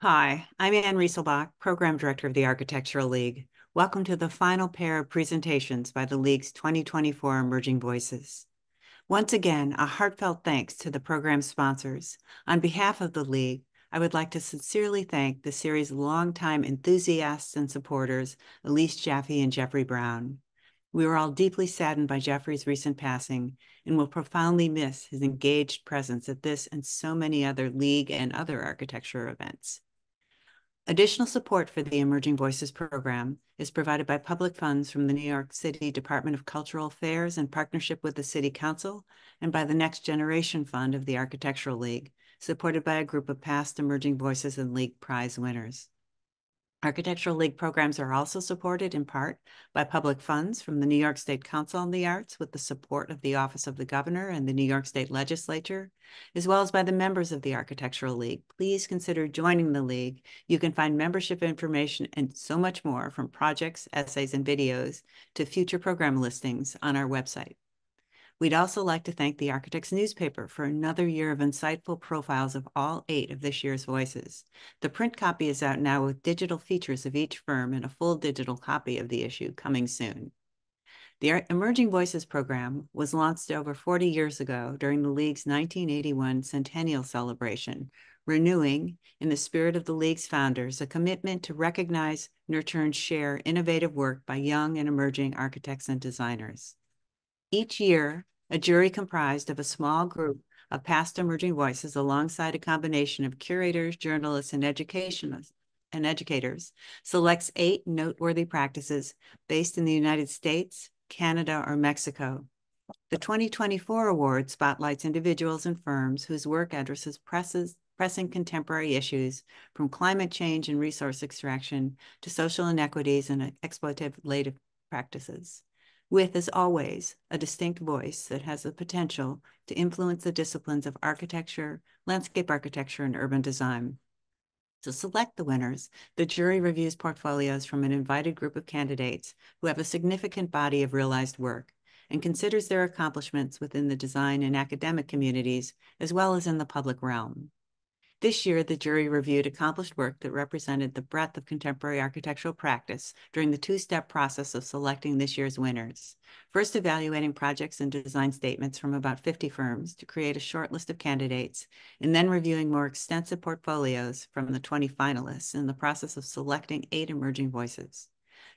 Hi, I'm Ann Rieselbach, Program Director of the Architectural League. Welcome to the final pair of presentations by the League's 2024 Emerging Voices. Once again, a heartfelt thanks to the program sponsors. On behalf of the League, I would like to sincerely thank the series' longtime enthusiasts and supporters, Elise Jaffe and Jeffrey Brown. We were all deeply saddened by Jeffrey's recent passing and will profoundly miss his engaged presence at this and so many other League and other architecture events. Additional support for the Emerging Voices program is provided by public funds from the New York City Department of Cultural Affairs in partnership with the City Council and by the Next Generation Fund of the Architectural League, supported by a group of past Emerging Voices and League Prize winners. Architectural League programs are also supported in part by public funds from the New York State Council on the Arts with the support of the Office of the Governor and the New York State Legislature, as well as by the members of the Architectural League. Please consider joining the League. You can find membership information and so much more, from projects, essays, and videos to future program listings, on our website. We'd also like to thank the Architects newspaper for another year of insightful profiles of all 8 of this year's voices. The print copy is out now with digital features of each firm and a full digital copy of the issue coming soon. The Emerging Voices program was launched over 40 years ago during the League's 1981 centennial celebration, renewing, in the spirit of the League's founders, a commitment to recognize, nurture, and share innovative work by young and emerging architects and designers. Each year, a jury comprised of a small group of past emerging voices alongside a combination of curators, journalists, and educators selects 8 noteworthy practices based in the United States, Canada, or Mexico. The 2024 award spotlights individuals and firms whose work addresses pressing contemporary issues, from climate change and resource extraction to social inequities and exploitative practices, with, as always, a distinct voice that has the potential to influence the disciplines of architecture, landscape architecture, and urban design. To select the winners, the jury reviews portfolios from an invited group of candidates who have a significant body of realized work and considers their accomplishments within the design and academic communities, as well as in the public realm. This year, the jury reviewed accomplished work that represented the breadth of contemporary architectural practice during the 2-step process of selecting this year's winners. First, evaluating projects and design statements from about 50 firms to create a short list of candidates, and then reviewing more extensive portfolios from the 20 finalists in the process of selecting 8 emerging voices.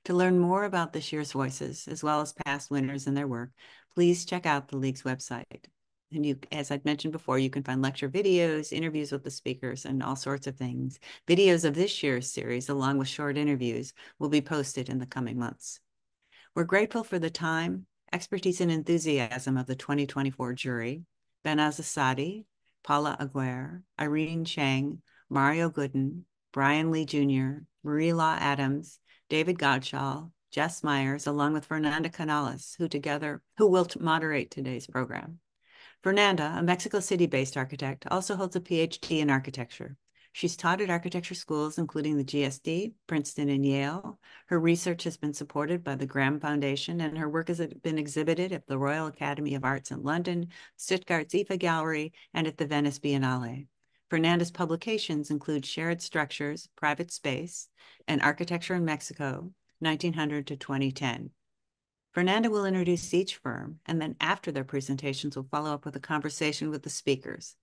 To learn more about this year's voices, as well as past winners and their work, please check out the League's website. And as I'd mentioned before, you can find lecture videos, interviews with the speakers, and all sorts of things. Videos of this year's series, along with short interviews, will be posted in the coming months. We're grateful for the time, expertise, and enthusiasm of the 2024 jury: Behnaz Asadi, Paula Aguirre, Irene Chang, Mario Gooden, Brian Lee Jr., Marie Law Adams, David Godshall, Jess Myers, along with Fernanda Canales, who will moderate today's program. Fernanda, a Mexico City-based architect, also holds a PhD in architecture. She's taught at architecture schools, including the GSD, Princeton, and Yale. Her research has been supported by the Graham Foundation, and her work has been exhibited at the Royal Academy of Arts in London, Stuttgart's IFA Gallery, and at the Venice Biennale. Fernanda's publications include Shared Structures, Private Space, and Architecture in Mexico, 1900 to 2010. Fernanda will introduce each firm, and then after their presentations, we'll follow up with a conversation with the speakers.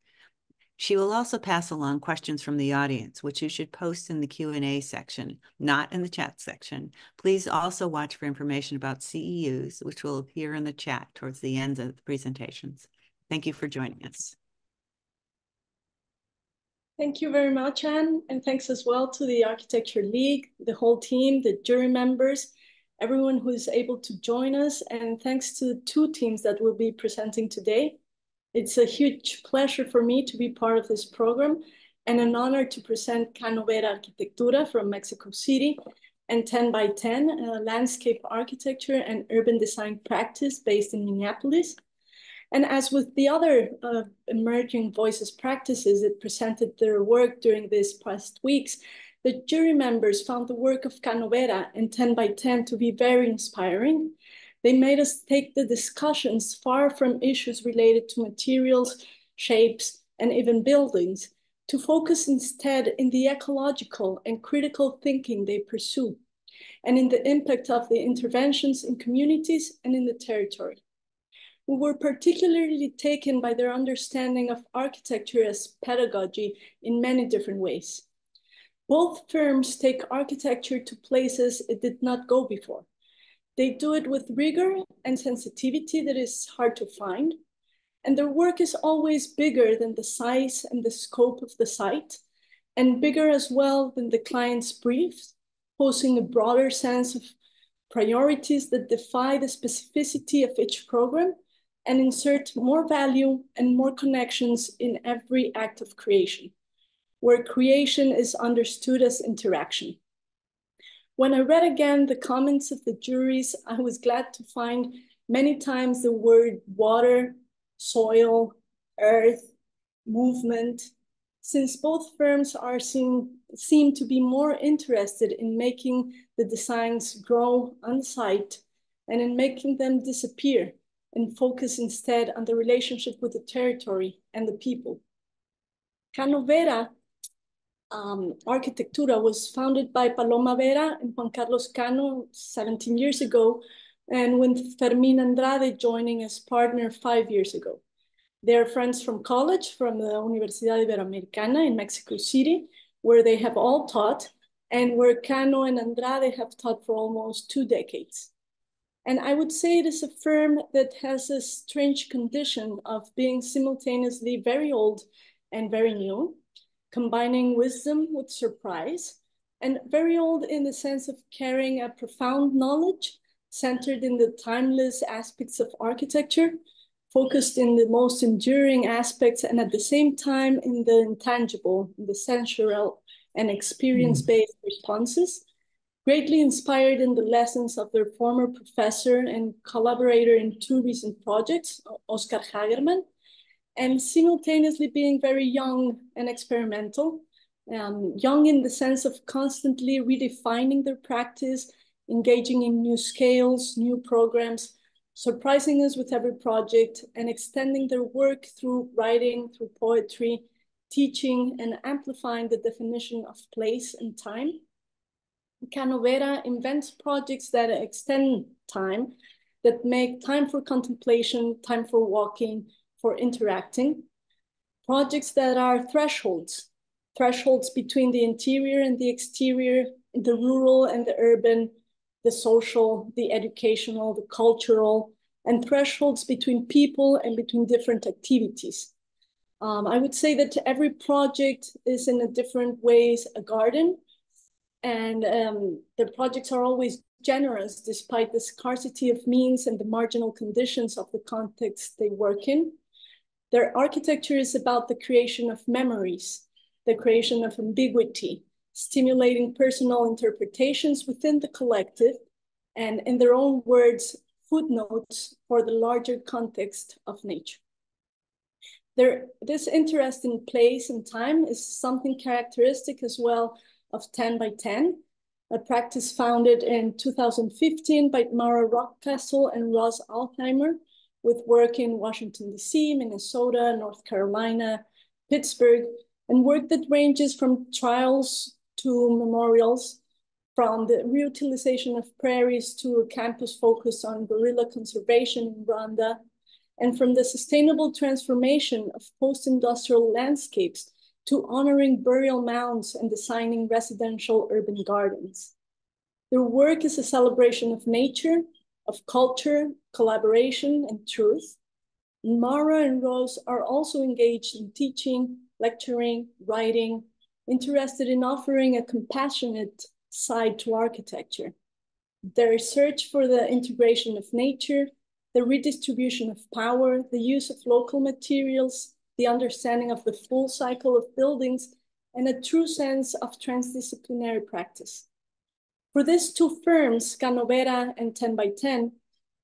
She will also pass along questions from the audience, which you should post in the Q&A section, not in the chat section. Please also watch for information about CEUs, which will appear in the chat towards the end of the presentations. Thank you for joining us. Thank you very much, Anne, and thanks as well to the Architecture League, the whole team, the jury members, everyone who is able to join us, and thanks to the 2 teams that will be presenting today. It's a huge pleasure for me to be part of this program and an honor to present CANO VERA Arquitectura from Mexico City and 10 by 10, a landscape architecture and urban design practice based in Minneapolis. And as with the other emerging voices practices that presented their work during these past weeks, the jury members found the work of CANO VERA and 10 by 10 to be very inspiring. They made us take the discussions far from issues related to materials, shapes, and even buildings, to focus instead in the ecological and critical thinking they pursue, and in the impact of the interventions in communities and in the territory. We were particularly taken by their understanding of architecture as pedagogy in many different ways. Both firms take architecture to places it did not go before. They do it with rigor and sensitivity that is hard to find, and their work is always bigger than the size and the scope of the site, and bigger as well than the client's briefs, posing a broader sense of priorities that defy the specificity of each program and insert more value and more connections in every act of creation, where creation is understood as interaction. When I read again the comments of the juries, I was glad to find many times the word water, soil, earth, movement, since both firms seem to be more interested in making the designs grow on site and in making them disappear, and focus instead on the relationship with the territory and the people. CANO VERA Arquitectura was founded by Paloma Vera and Juan Carlos Cano 17 years ago, and with Fermín Andrade joining as partner 5 years ago. They're friends from college, from the Universidad Iberoamericana in Mexico City, where they have all taught, and where Cano and Andrade have taught for almost 2 decades. And I would say it is a firm that has a strange condition of being simultaneously very old and very new, combining wisdom with surprise, and very old in the sense of carrying a profound knowledge centered in the timeless aspects of architecture, focused in the most enduring aspects, and at the same time in the intangible, the sensual and experience-based responses, greatly inspired in the lessons of their former professor and collaborator in 2 recent projects, Oscar Hagerman, and simultaneously being very young and experimental, young in the sense of constantly redefining their practice, engaging in new scales, new programs, surprising us with every project, and extending their work through writing, through poetry, teaching, and amplifying the definition of place and time. CANO VERA invents projects that extend time, that make time for contemplation, time for walking, for interacting. Projects that are thresholds between the interior and the exterior, the rural and the urban, the social, the educational, the cultural, and thresholds between people and between different activities. I would say that every project is in a different ways a garden, and the projects are always generous despite the scarcity of means and the marginal conditions of the context they work in. Their architecture is about the creation of memories, the creation of ambiguity, stimulating personal interpretations within the collective, and in their own words, footnotes for the larger context of nature. This interest in place and time is something characteristic as well of 10 by 10, a practice founded in 2015 by Maura Rockcastle and Ross Altheimer, with work in Washington, D.C., Minnesota, North Carolina, Pittsburgh, and work that ranges from trials to memorials, from the reutilization of prairies to a campus focused on gorilla conservation in Rwanda, and from the sustainable transformation of post-industrial landscapes to honoring burial mounds and designing residential urban gardens. Their work is a celebration of nature, of culture, collaboration, and truth. Maura and Rose are also engaged in teaching, lecturing, writing, interested in offering a compassionate side to architecture. Their search for the integration of nature, the redistribution of power, the use of local materials, the understanding of the full cycle of buildings, and a true sense of transdisciplinary practice. For these 2 firms, CANO VERA and 10 by 10,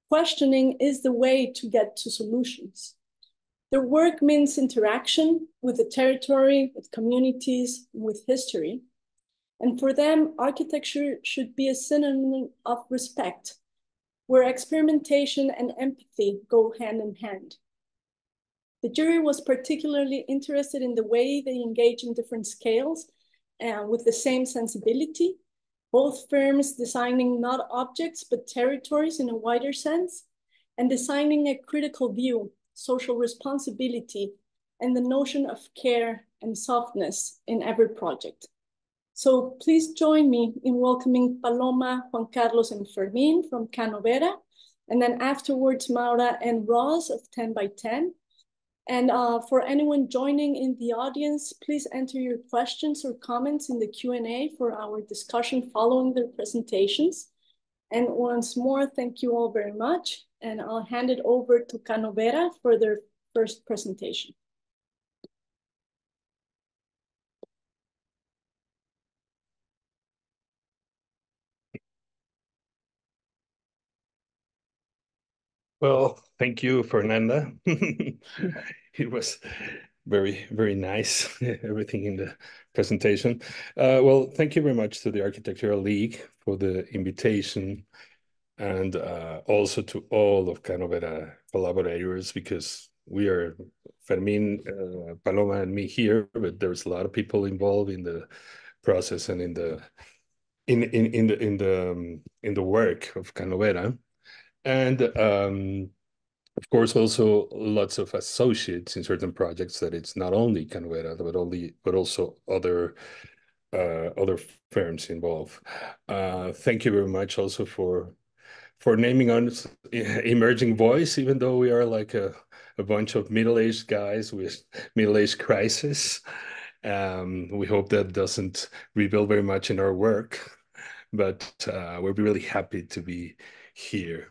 questioning is the way to get to solutions. Their work means interaction with the territory, with communities, with history. And for them, architecture should be a synonym of respect, where experimentation and empathy go hand in hand. The jury was particularly interested in the way they engage in different scales with the same sensibility, both firms designing not objects, but territories in a wider sense, and designing a critical view, social responsibility, and the notion of care and softness in every project. So please join me in welcoming Paloma, Juan Carlos, and Fermín from CANO VERA, and then afterwards Maura and Ross of 10 by 10. And for anyone joining in the audience, please enter your questions or comments in the Q&A for our discussion following their presentations. And once more, thank you all very much. And I'll hand it over to CANO VERA for their first presentation. Well, thank you, Fernanda. It was very, very nice, everything in the presentation. Well, thank you very much to the Architectural League for the invitation, and also to all of CANO VERA collaborators, because we are Fermín, Paloma, and me here, but there's a lot of people involved in the process and in the work of CANO VERA. And of course, also lots of associates in certain projects, that it's not only CANO VERA, but also other firms involved. Thank you very much also for naming us emerging voice, even though we are like a bunch of middle-aged guys with middle-aged crisis. We hope that doesn't reveal very much in our work, but we're really happy to be here.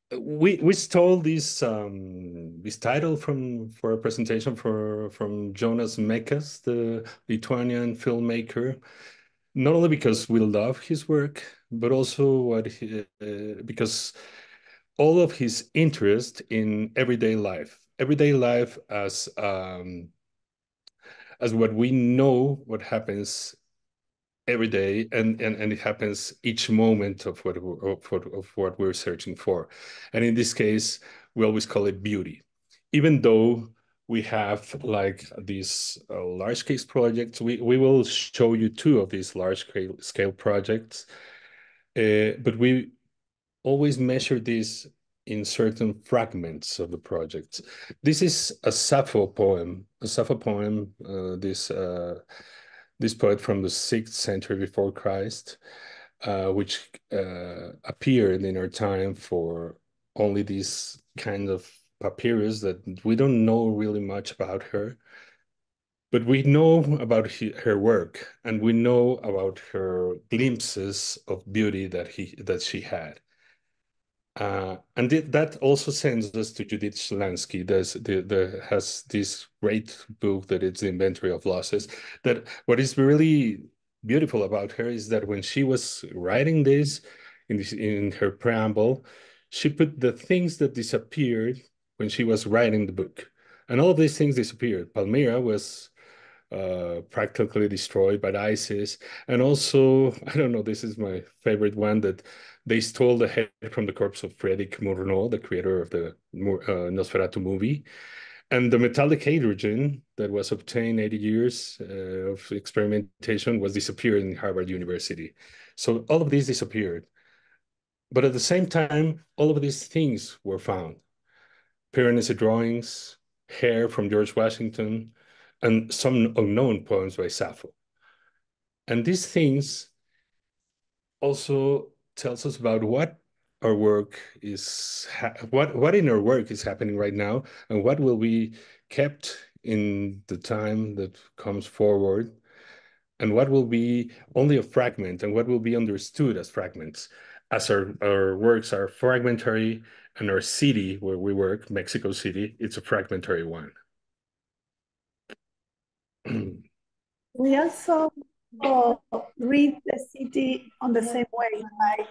We stole this title for a presentation from Jonas Mekas, the Lithuanian filmmaker, not only because we love his work, but also because all of his interest in everyday life as what we know what happens every day, and it happens each moment of what we're searching for. And in this case, we always call it beauty, even though we have like these large scale projects. We will show you two of these large scale projects, but we always measure this in certain fragments of the project. This is a Sappho poem. This poet from the 6th century before Christ, which appeared in our time for only these kind of papyrus that we don't know really much about her. But we know about her work, and we know about her glimpses of beauty that she had. And that also sends us to Judith Shlansky. There has this great book that it's the Inventory of Losses. That what is really beautiful about her is that when she was writing this in her preamble, she put the things that disappeared when she was writing the book, and all of these things disappeared. Palmyra was practically destroyed by ISIS. And also, I don't know, this is my favorite one, that they stole the head from the corpse of Frédéric Murnau, the creator of the Nosferatu movie. And the metallic hydrogen that was obtained 80 years of experimentation was disappeared in Harvard University. So all of these disappeared. But at the same time, all of these things were found. Piranesi drawings, hair from George Washington, and some unknown poems by Sappho. And these things also tells us about what our work is, what in our work is happening right now, and what will be kept in the time that comes forward, and what will be only a fragment, and what will be understood as fragments, as our works are fragmentary, and our city where we work, Mexico City, it's a fragmentary one. We also read the city on the same way, like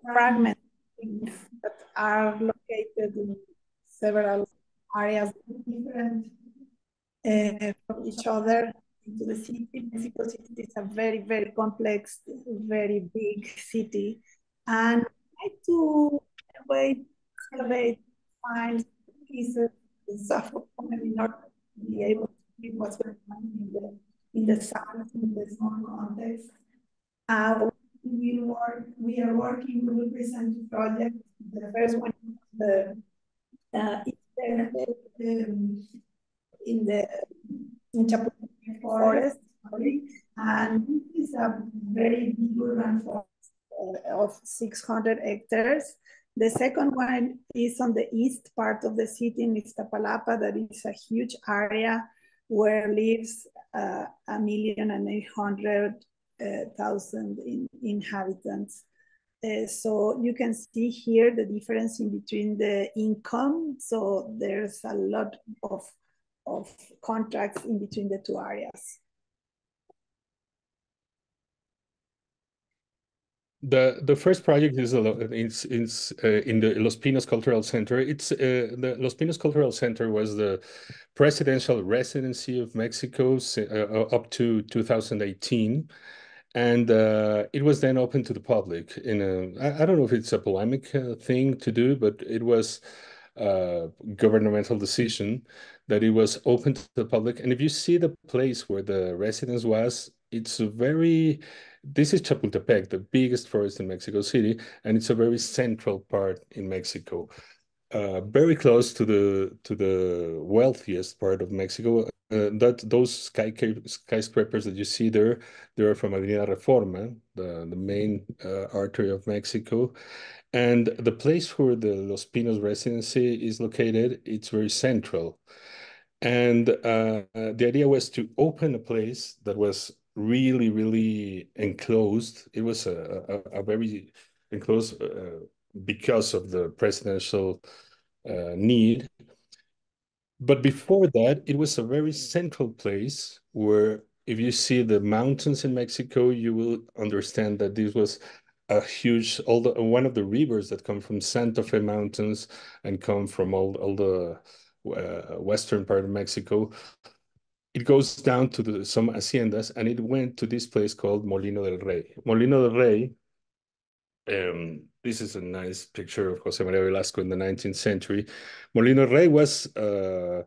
fragments that are located in several areas different from each other into the city. Mexico City is a very, very complex, very big city, and I try to, in a way, excavate, find pieces suffer from not be able to be what's going on in the science, in the small context. We are working, we will present two projects. The first one is the in the in Chapultepec forest, and this is a very big urban forest of 600 hectares. The second one is on the east part of the city in Iztapalapa. That is a huge area where lives 1,800,000 inhabitants. So you can see here the difference in between the income. So there's a lot of contracts in between the two areas. The first project is in the Los Pinos Cultural Center. The Los Pinos Cultural Center was the presidential residency of Mexico up to 2018. And it was then open to the public I don't know if it's a polemic thing to do, but it was a governmental decision that it was open to the public. And if you see the place where the residence was, this is Chapultepec, the biggest forest in Mexico City, and it's a very central part in Mexico. Very close to the wealthiest part of Mexico. Those skyscrapers that you see there, they are from Avenida Reforma, the main artery of Mexico. And the place where the Los Pinos residency is located, it's very central. And the idea was to open a place that was really, really enclosed. It was a very enclosed because of the presidential need. But before that, it was a very central place where if you see the mountains in Mexico, you will understand that this was a huge, one of the rivers that come from Santa Fe Mountains and come from all the western part of Mexico. It goes down to some haciendas, and it went to this place called Molino del Rey. Molino del Rey, this is a nice picture of Jose Maria Velasco in the 19th century. Molino del Rey was a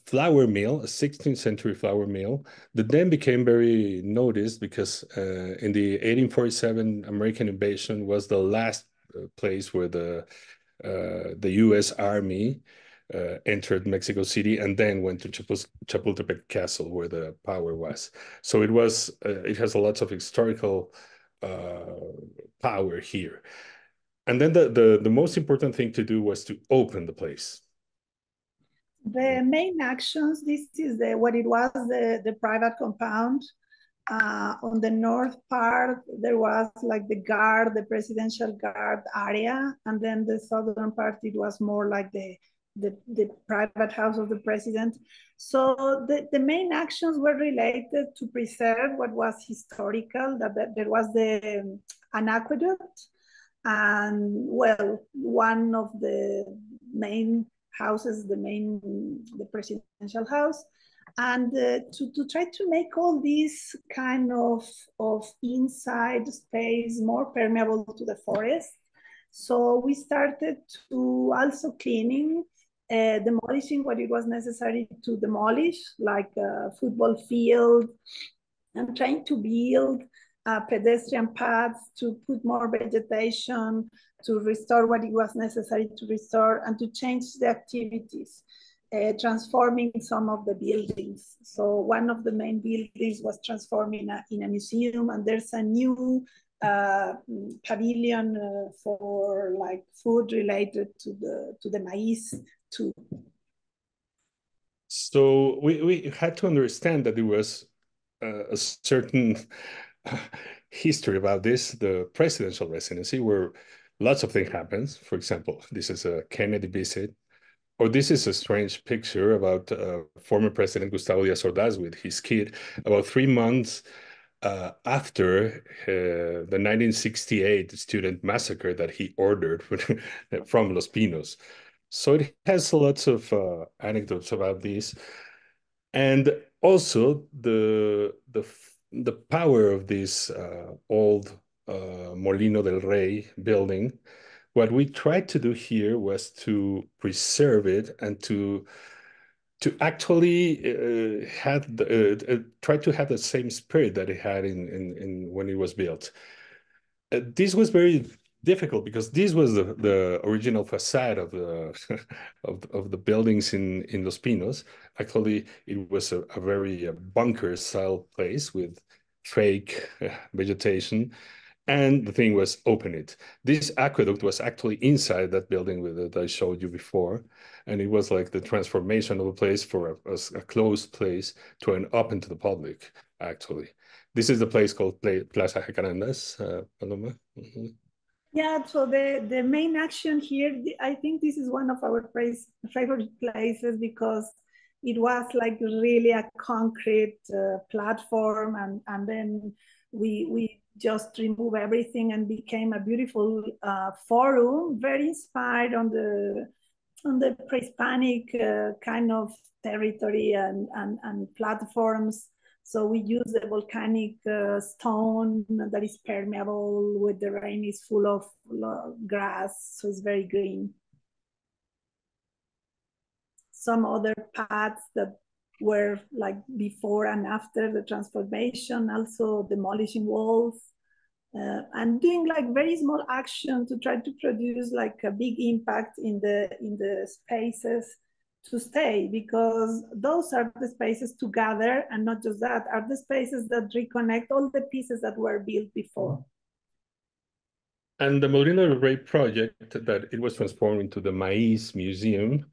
flour mill, a 16th century flour mill that then became very noticed because in the 1847 American invasion was the last place where the U.S. Army entered Mexico City and then went to Chapultepec Castle where the power was. So it has a lot of historical power here. And then the most important thing to do was to open the place. The main actions, this is what it was, the private compound. On the north part, there was like the presidential guard area. And then the southern part, it was more like the private house of the president. So the main actions were related to preserve what was historical, that there was an aqueduct. And well, one of the main houses, the presidential house, and to try to make all this kind of inside space more permeable to the forest. So we started to also cleaning, demolishing what it was necessary to demolish, like a football field, and trying to build pedestrian paths, to put more vegetation, to restore what it was necessary to restore, and to change the activities, transforming some of the buildings. So one of the main buildings was transformed in a museum, and there's a new pavilion for like food related to the maize too. So we had to understand that there was a certain history about this, the presidential residency, where lots of things happens. For example, this is a Kennedy visit, or this is a strange picture about former President Gustavo Díaz Ordaz with his kid about 3 months after the 1968 student massacre that he ordered from Los Pinos. So it has lots of anecdotes about this. And also the power of this old Molino del Rey building what we tried to do here was to preserve it and to actually try to have the same spirit that it had in when it was built. This was very difficult because this was the original facade of the of the buildings in Los Pinos. Actually, it was a very bunker style place with fake vegetation. And the thing was, open it. This aqueduct was actually inside that building that I showed you before. And it was like the transformation of a place for a closed place to an open to the public, actually. This is the place called Plaza Jacarandas, Paloma. Mm-hmm. Yeah, so the main action here, I think this is one of our favorite places because it was like really a concrete platform, and then we just remove everything and became a beautiful forum, very inspired on the pre-Hispanic kind of territory and platforms. So we use the volcanic stone that is permeable. With the rain is full of grass, so it's very green. Some other paths that were like before and after the transformation, also demolishing walls, and doing like very small action to try to produce like a big impact in the spaces to stay, because those are the spaces to gather, and not just that, are the spaces that reconnect all the pieces that were built before. And the Molino del Rey project, that it was transformed into the Maiz Museum,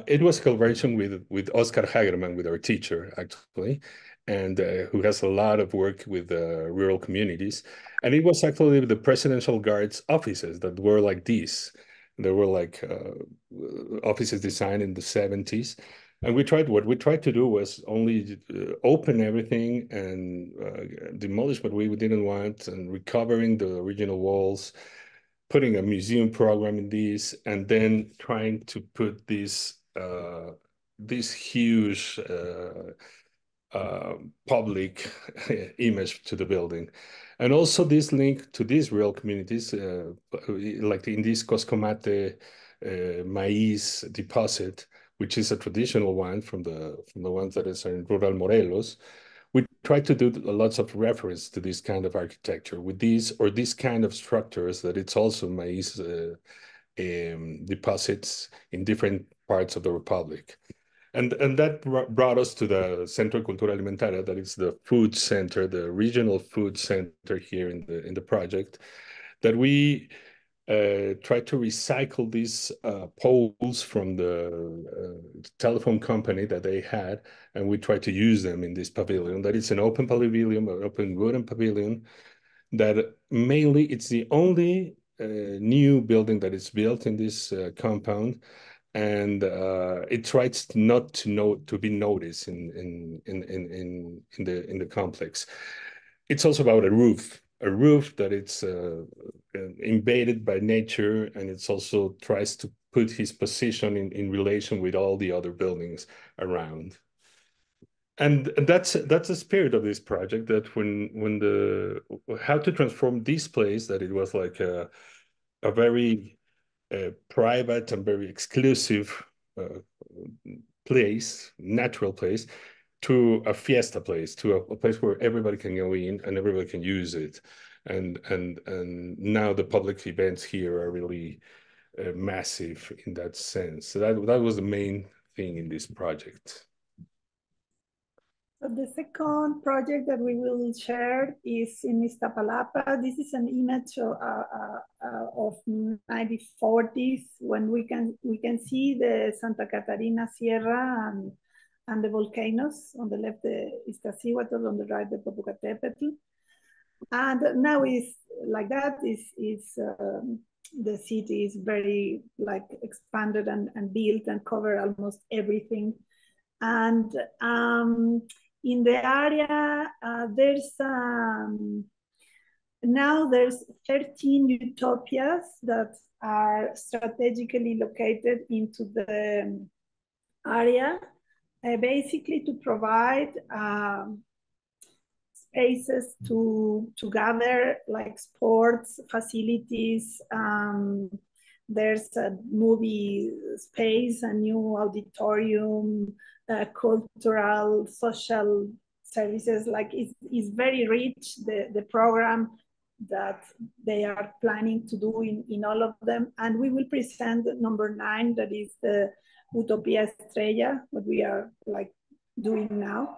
it was a collaboration with Oscar Hagerman, with our teacher, actually, and who has a lot of work with rural communities. And it was actually the Presidential Guard's offices that were like these. There were like offices designed in the 70s. And what we tried to do was only open everything and demolish what we didn't want, and recovering the original walls, putting a museum program in these, and then trying to put this huge public image to the building. And also this link to these rural communities, like in this Coscomate maize deposit, which is a traditional one from the ones that is in rural Morelos. We try to do lots of reference to this kind of architecture with these kind of structures, that it's also maize deposits in different parts of the Republic. And that brought us to the Centro de Cultura Alimentaria, that is the food center, the regional food center here in the project, that we try to recycle these poles from the telephone company that they had, and we try to use them in this pavilion. That is an open pavilion, an open wooden pavilion, that mainly it's the only new building that is built in this compound. And it tries not to be noticed in the complex. It's also about a roof that it's invaded by nature, and it's also tries to put his position in relation with all the other buildings around. And that's the spirit of this project, that how to transform this place, that it was like a very private and very exclusive place, natural place, to a fiesta place, to a place where everybody can go in and everybody can use it. And now the public events here are really massive in that sense. So that was the main thing in this project. So the second project that we will share is in Iztapalapa. This is an image of 1940s, when we can see the Santa Catarina Sierra and the volcanoes. On the left, the Iztaccíhuatl, on the right, the Popocatépetl. And now is like that. The city is very like expanded and built and cover almost everything. And in the area, now there's 13 utopias that are strategically located into the area, basically to provide spaces to gather, like sports facilities. There's a movie space, a new auditorium, cultural, social services. Like it's very rich, the program that they are planning to do in all of them. And we will present number 9, that is the Utopia Estrella, what we are like doing now.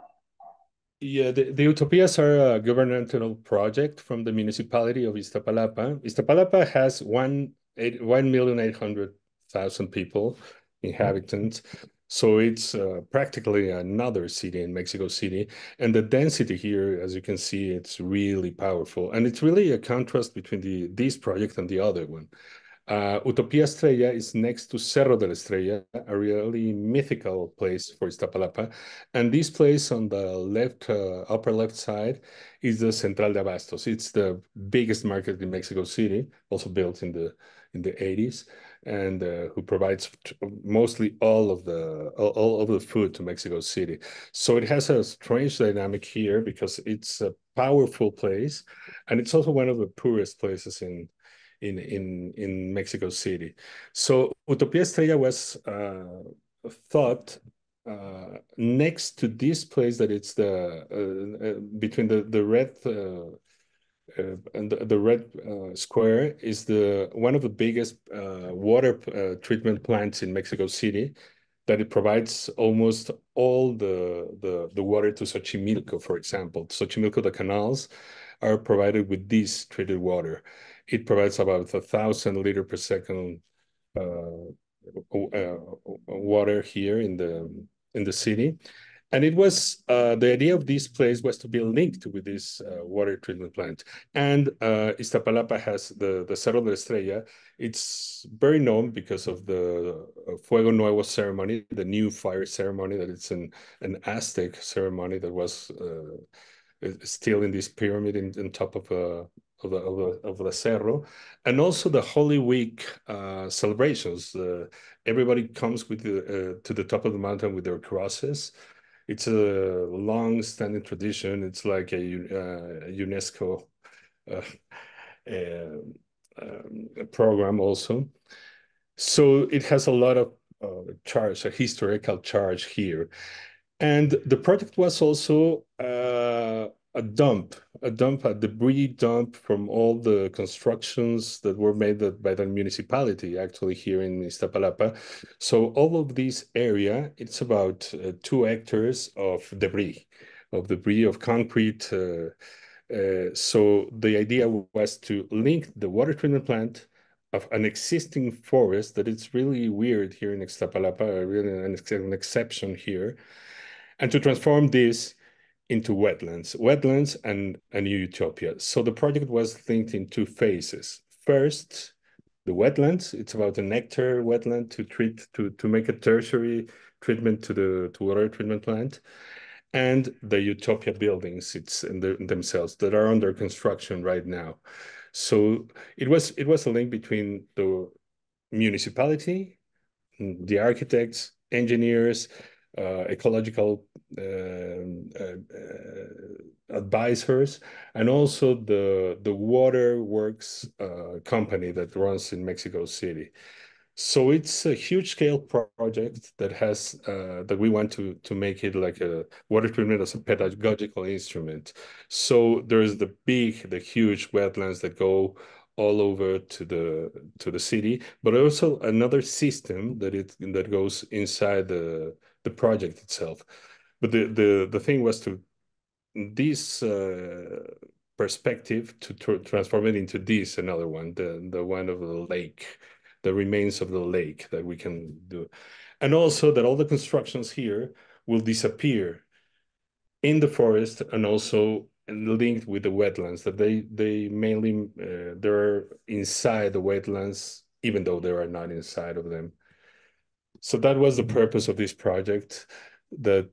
Yeah, the Utopias are a governmental project from the municipality of Iztapalapa. Iztapalapa has 1,800,000 people, inhabitants. So it's practically another city in Mexico City. And the density here, as you can see, it's really powerful. And it's really a contrast between this project and the other one. Utopia Estrella is next to Cerro de la Estrella, a really mythical place for Iztapalapa. And this place on the left, upper left side, is the Central de Abastos. It's the biggest market in Mexico City, also built in the 80s, and who provides mostly all of the food to Mexico City. So it has a strange dynamic here because it's a powerful place, and it's also one of the poorest places in Mexico City. So Utopia Estrella was thought next to this place that it's between the red and the red square is one of the biggest water treatment plants in Mexico City, that it provides almost all the water to Xochimilco, for example. Xochimilco, the canals are provided with this treated water. It provides about 1,000 liters per second water here in the city. And it was the idea of this place was to be linked with this water treatment plant. And Iztapalapa has the Cerro de la Estrella. It's very known because of the Fuego Nuevo ceremony, the new fire ceremony, that it's an Aztec ceremony that was still in this pyramid in top of the cerro, and also the Holy Week celebrations. Everybody comes with to the top of the mountain with their crosses. It's a long-standing tradition. It's like a UNESCO program also. So it has a lot of a historical charge here. And the project was also a debris dump from all the constructions that were made by the municipality, actually, here in Iztapalapa. So all of this area, it's about 2 hectares of debris of concrete. So the idea was to link the water treatment plant of an existing forest that it's really weird here in Iztapalapa, really an exception here, and to transform this into wetlands and a new utopia. So the project was linked in 2 phases. First, the wetlands. It's about an hectare wetland to make a tertiary treatment to the water treatment plant, and the utopia buildings themselves that are under construction right now. So it was a link between the municipality, the architects, engineers, ecological advisors, and also the waterworks company that runs in Mexico City. So it's a huge scale project that we want to make it like a water treatment as a pedagogical instrument. So there's the huge wetlands that go all over to the city, but also another system that goes inside the project itself. But the thing was to this perspective to transform it into another one, the one of the lake, the remains of the lake that we can do. And also that all the constructions here will disappear in the forest, and also linked with the wetlands, that they mainly they're inside the wetlands, even though they are not inside of them. So that was the purpose of this project, that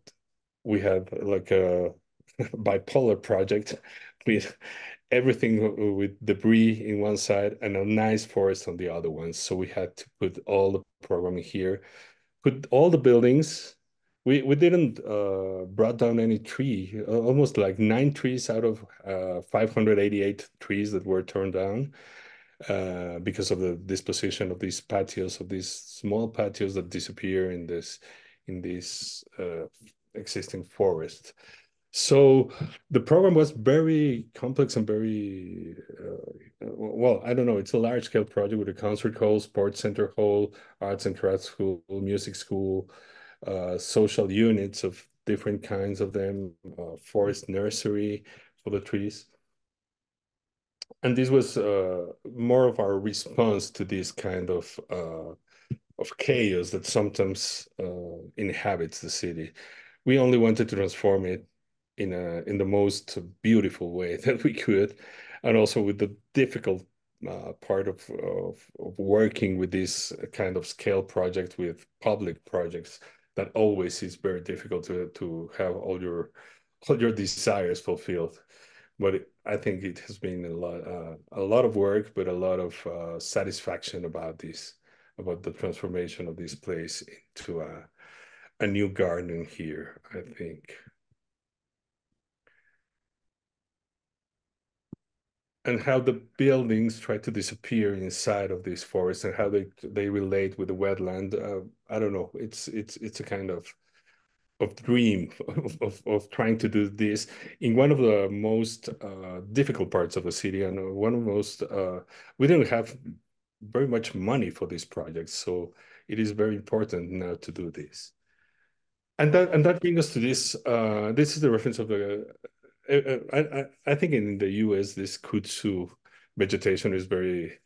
we had like a bipolar project with everything with debris in one side and a nice forest on the other one. So we had to put all the programming here, put all the buildings we didn't brought down any tree. Almost like 9 trees out of 588 trees that were torn down because of the disposition of these patios, of these small patios that disappear in this existing forest. So the program was very complex and very well, I don't know, it's a large scale project with a concert hall, sports center hall, arts and crafts school, music school, social units of different kinds of them, forest nursery for the trees. And this was more of our response to this kind of chaos that sometimes inhabits the city. We only wanted to transform it in the most beautiful way that we could, and also with the difficult part of working with this kind of scale project with public projects that always is very difficult to have all your desires fulfilled. But I think it has been a lot of work, but a lot of satisfaction about this, about the transformation of this place into a new garden here, I think. And how the buildings try to disappear inside of this forest and how they relate with the wetland. I don't know. It's a kind of dream of trying to do this in one of the most difficult parts of the city, and one of the most we didn't have very much money for this project, so it is very important now to do this. And that brings us to this. This is the reference of the. I think in the US, this kudzu vegetation is very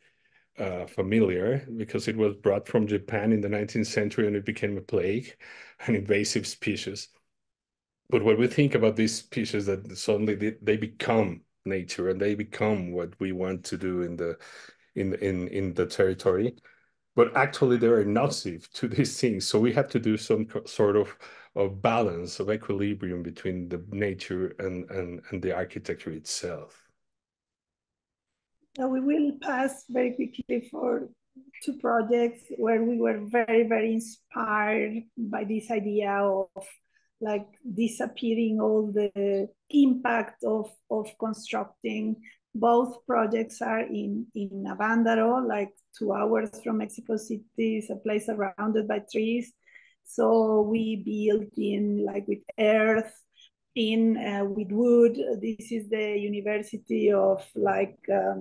familiar because it was brought from Japan in the 19th century and it became a plague, an invasive species. But when we think about these species, that suddenly they become nature and they become what we want to do in the territory. But actually, they're nocive to these things. So we have to do some sort of balance, of equilibrium between the nature and the architecture itself. Now we will pass very quickly for 2 projects where we were very, very inspired by this idea of like disappearing all the impact of constructing. Both projects are in Avándaro, like 2 hours from Mexico City. It's a place surrounded by trees. So we built in like with earth, with wood. This is the University of like la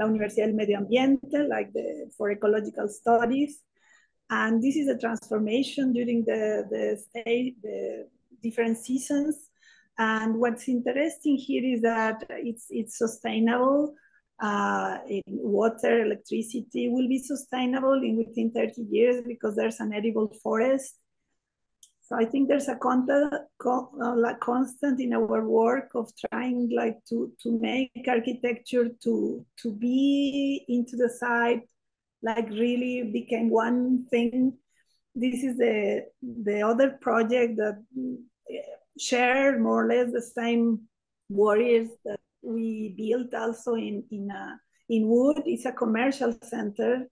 Universidad del Medio Ambiente, like for ecological studies. And this is a transformation during the different seasons. And what's interesting here is that it's sustainable. Water, electricity will be sustainable within 30 years because there's an edible forest. So I think there's a constant in our work of trying like to make architecture to be into the side, like really became one thing. This is the other project that share more or less the same warriors that we built also in wood. It's a commercial center,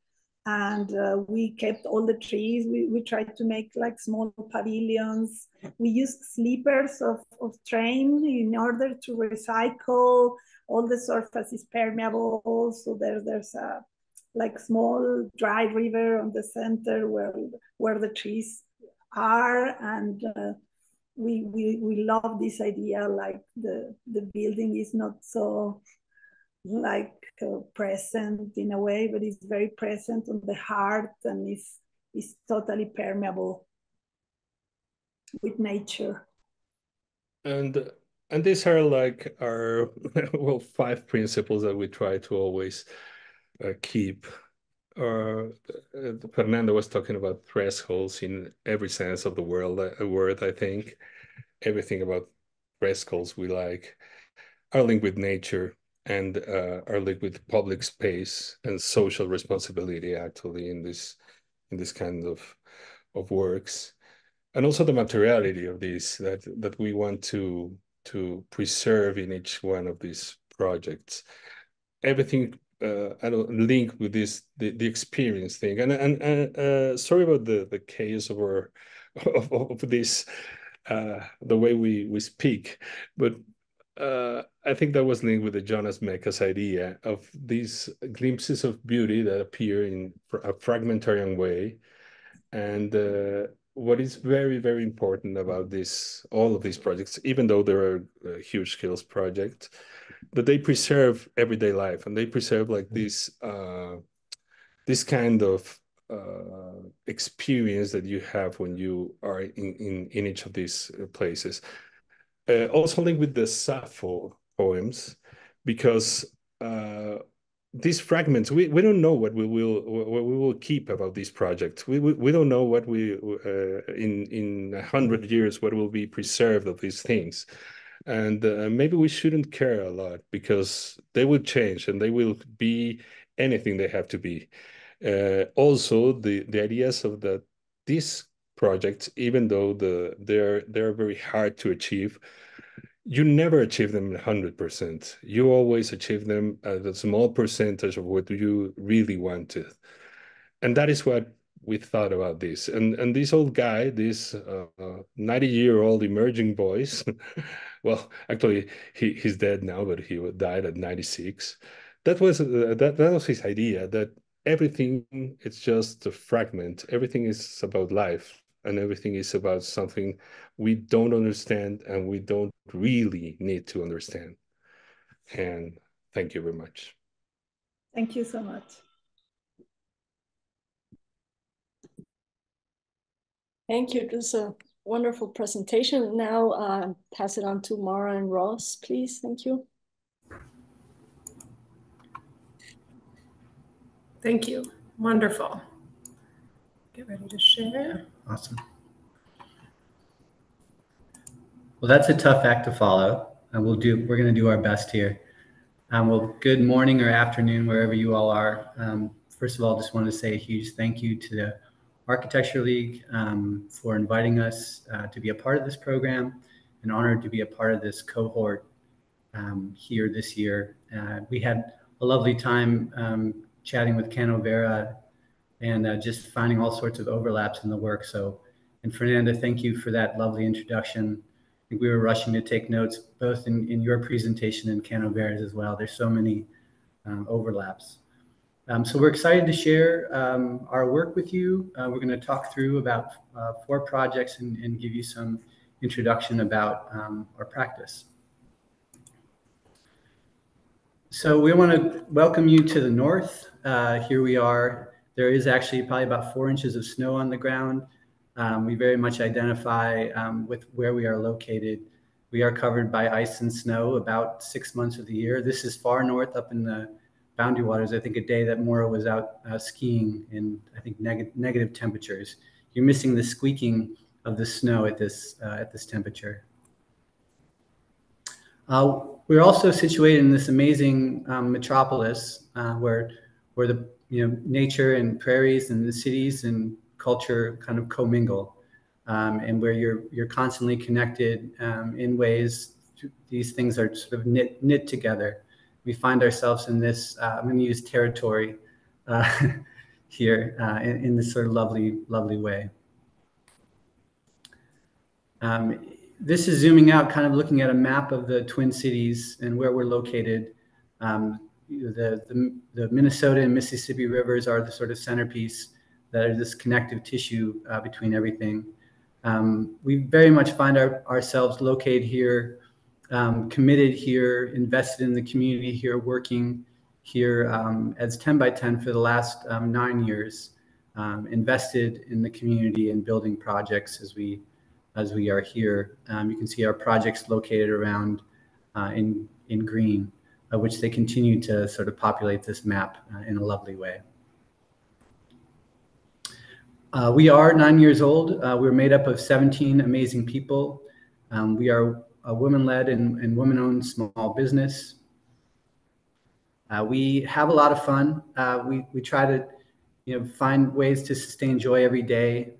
and we kept all the trees. We tried to make like small pavilions. We used sleepers of train in order to recycle. All the surface is permeable, so there's a like small dry river on the center where the trees are, and we love this idea, like the building is not so like present in a way, but it's very present on the heart, and is totally permeable with nature. And these are like our well 5 principles that we try to always keep. Fernando was talking about thresholds in every sense of the word. I think everything about thresholds we like are linked with nature and are linked with public space and social responsibility. Actually, in this kind of works, and also the materiality of these that we want to preserve in each one of these projects. Everything I don't link with this the experience thing, and sorry about the chaos of our of this, the way we speak. But I think that was linked with the Jonas Mekas idea of these glimpses of beauty that appear in a fragmentarian way. And what is very, very important about all of these projects, even though there are huge skills projects, that they preserve everyday life, and they preserve like this kind of experience that you have when you are in each of these places. Also linked with the Sappho poems, because these fragments, we don't know what we will keep about these projects. We don't know what in 100 years what will be preserved of these things. And maybe we shouldn't care a lot, because they will change and they will be anything they have to be. Also, the ideas of these projects, even though they're very hard to achieve, you never achieve them 100%. You always achieve them at a small percentage of what you really wanted. And that is what we thought about this. And this old guy, this 90-year-old emerging voice, well, actually, he's dead now, but he died at 96. That was his idea, that everything, it's just a fragment. Everything is about life, and everything is about something we don't understand and we don't really need to understand. And thank you very much. Thank you so much. Thank you. It was a wonderful presentation. Now pass it on to Maura and Ross, please. Thank you. Thank you. Wonderful. Get ready to share. Awesome. Well, that's a tough act to follow, and we're going to do our best here. Well, good morning or afternoon, wherever you all are. First of all, just wanted to say a huge thank you to the Architecture League for inviting us to be a part of this program, and honored to be a part of this cohort here this year. We had a lovely time chatting with CANO VERA and just finding all sorts of overlaps in the work. So, and Fernanda, thank you for that lovely introduction. I think we were rushing to take notes, both in your presentation and CANO VERA's as well. There's so many overlaps. So we're excited to share our work with you. We're going to talk through about 4 projects and give you some introduction about our practice. So we want to welcome you to the north. Here we are. There is actually probably about 4 inches of snow on the ground. We very much identify with where we are located. We are covered by ice and snow about 6 months of the year. This is far north, up in the Boundary Waters. I think a day that Maura was out skiing in, I think, negative temperatures. You're missing the squeaking of the snow at this temperature. We're also situated in this amazing metropolis where the nature and prairies and the cities and culture kind of commingle, and where you're constantly connected in ways these things are sort of knit together. We find ourselves in this, I'm going to use territory here in this sort of lovely way. This is zooming out, kind of looking at a map of the Twin Cities and where we're located. The Minnesota and Mississippi rivers are the sort of centerpiece that are this connective tissue between everything. We very much find ourselves located here, committed here, invested in the community here, working here as 10 by 10 for the last 9 years, invested in the community and building projects as we are here. You can see our projects located around in green, which they continue to sort of populate this map in a lovely way. We are 9 years old. We're made up of 17 amazing people. We are a women-led and women-owned small business. We have a lot of fun. We try to find ways to sustain joy every day.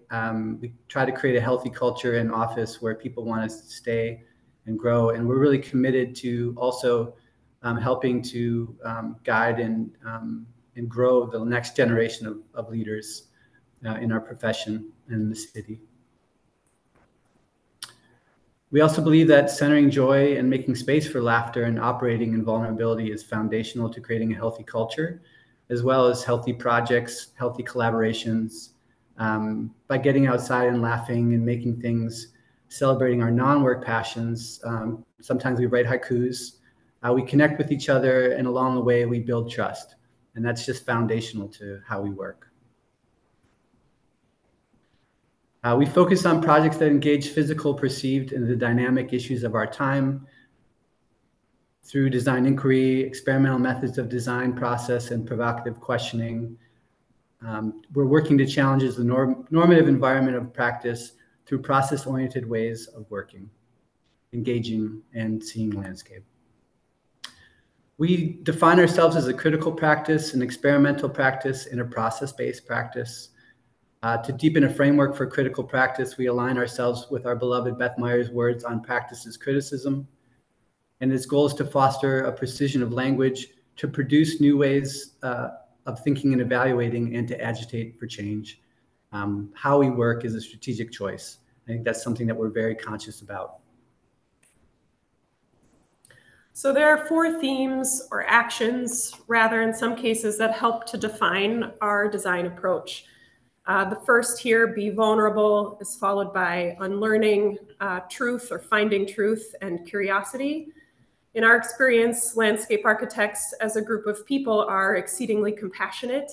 We try to create a healthy culture and office where people want us to stay and grow. And we're really committed to also helping to guide and grow the next generation of leaders in our profession and in the city. We also believe that centering joy and making space for laughter and operating in vulnerability is foundational to creating a healthy culture, as well as healthy projects, healthy collaborations. By getting outside and laughing and making things, celebrating our non-work passions. Sometimes we write haikus, we connect with each other, and along the way we build trust. And that's just foundational to how we work. We focus on projects that engage physical, perceived, and the dynamic issues of our time through design inquiry, experimental methods of design process, and provocative questioning. We're working to challenge the normative environment of practice through process-oriented ways of working, engaging, and seeing landscape. We define ourselves as a critical practice, an experimental practice, and a process-based practice. To deepen a framework for critical practice, we align ourselves with our beloved Beth Meyer's words on practice as criticism. And its goal is to foster a precision of language, to produce new ways of thinking and evaluating, and to agitate for change. How we work is a strategic choice. I think that's something that we're very conscious about. So there are 4 themes or actions, rather, in some cases, that help to define our design approach. The first here, be vulnerable, is followed by unlearning, truth or finding truth, and curiosity. In our experience, landscape architects as a group of people are exceedingly compassionate.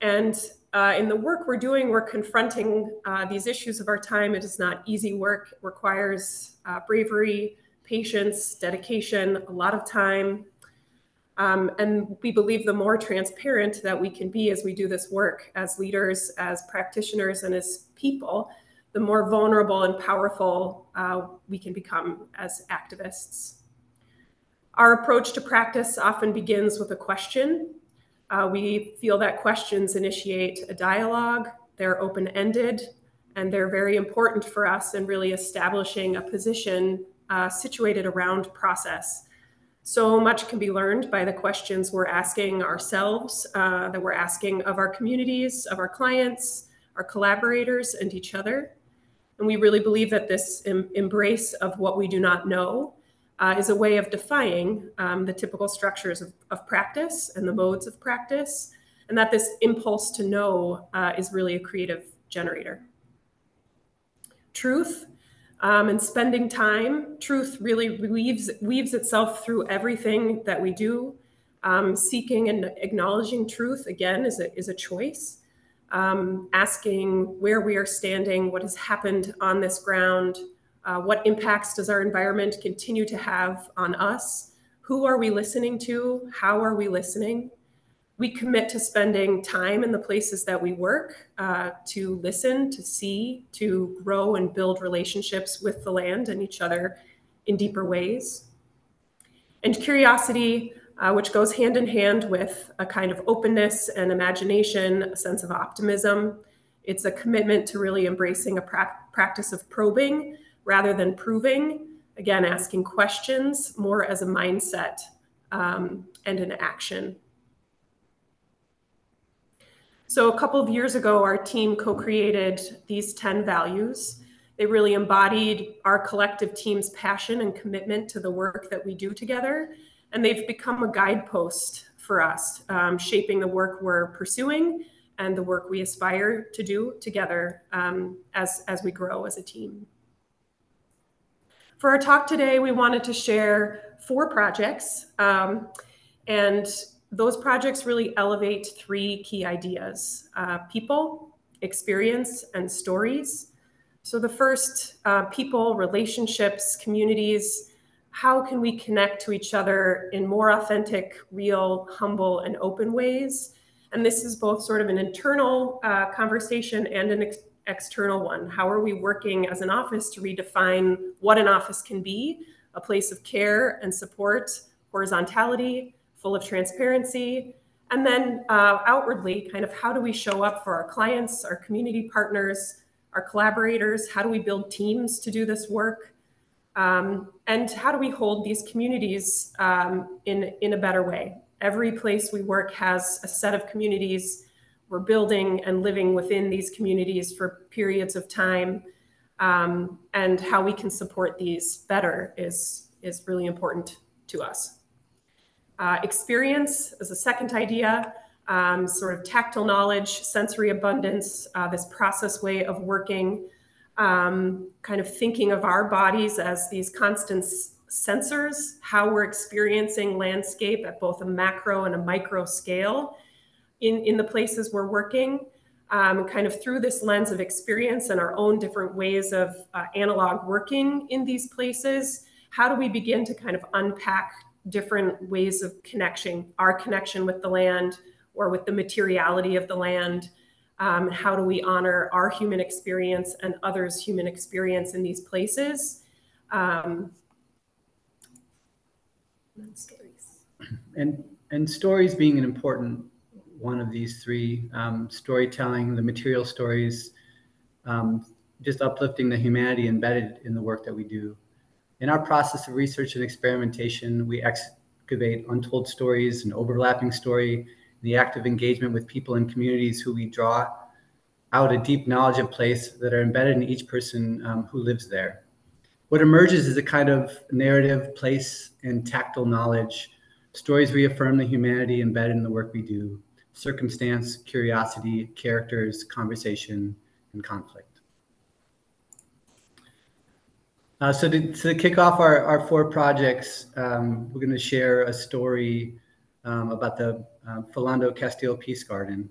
And in the work we're doing, we're confronting these issues of our time. It is not easy work. It requires bravery, patience, dedication, a lot of time. And we believe the more transparent that we can be as we do this work as leaders, as practitioners, and as people, the more vulnerable and powerful we can become as activists. Our approach to practice often begins with a question. We feel that questions initiate a dialogue, they're open-ended, and they're very important for us in really establishing a position situated around process. So much can be learned by the questions we're asking ourselves, that we're asking of our communities, of our clients, our collaborators, and each other. And we really believe that this embrace of what we do not know is a way of defying the typical structures of practice and the modes of practice, and that this impulse to know is really a creative generator. Truth and spending time. Truth really weaves itself through everything that we do. Seeking and acknowledging truth, again, is a choice. Asking where we are standing, what has happened on this ground, what impacts does our environment continue to have on us? Who are we listening to? How are we listening? We commit to spending time in the places that we work, to listen, to see, to grow and build relationships with the land and each other in deeper ways. And curiosity, which goes hand in hand with a kind of openness and imagination, a sense of optimism. It's a commitment to really embracing a practice of probing rather than proving, again, asking questions more as a mindset and an action. So a couple of years ago, our team co-created these 10 values. They really embodied our collective team's passion and commitment to the work that we do together. And they've become a guidepost for us, shaping the work we're pursuing and the work we aspire to do together as we grow as a team. For our talk today, we wanted to share 4 projects, and those projects really elevate 3 key ideas: people, experience, and stories. So the first, people, relationships, communities. How can we connect to each other in more authentic, real, humble, and open ways? And this is both sort of an internal conversation and an external one. How are we working as an office to redefine what an office can be? A place of care and support, horizontality, full of transparency, and then outwardly, kind of how do we show up for our clients, our community partners, our collaborators? How do we build teams to do this work? And how do we hold these communities in a better way? Every place we work has a set of communities. We're building and living within these communities for periods of time. and how we can support these better is really important to us. Experience is a second idea, sort of tactile knowledge, sensory abundance, this process way of working, kind of thinking of our bodies as these constant sensors, how we're experiencing landscape at both a macro and a micro scale in the places we're working, kind of through this lens of experience and our own different ways of analog working in these places. How do we begin to kind of unpack different ways of connection, our connection with the land or with the materiality of the land? How do we honor our human experience and others' human experience in these places? And stories being an important one of these three, storytelling, the material stories, just uplifting the humanity embedded in the work that we do. In our process of research and experimentation, we excavate untold stories and overlapping story, the active engagement with people and communities who we draw out a deep knowledge of place that are embedded in each person who lives there. What emerges is a kind of narrative, place, and tactile knowledge. Stories reaffirm the humanity embedded in the work we do, circumstance, curiosity, characters, conversation, and conflict. So to kick off our 4 projects, we're going to share a story about the Philando Castile Peace Garden.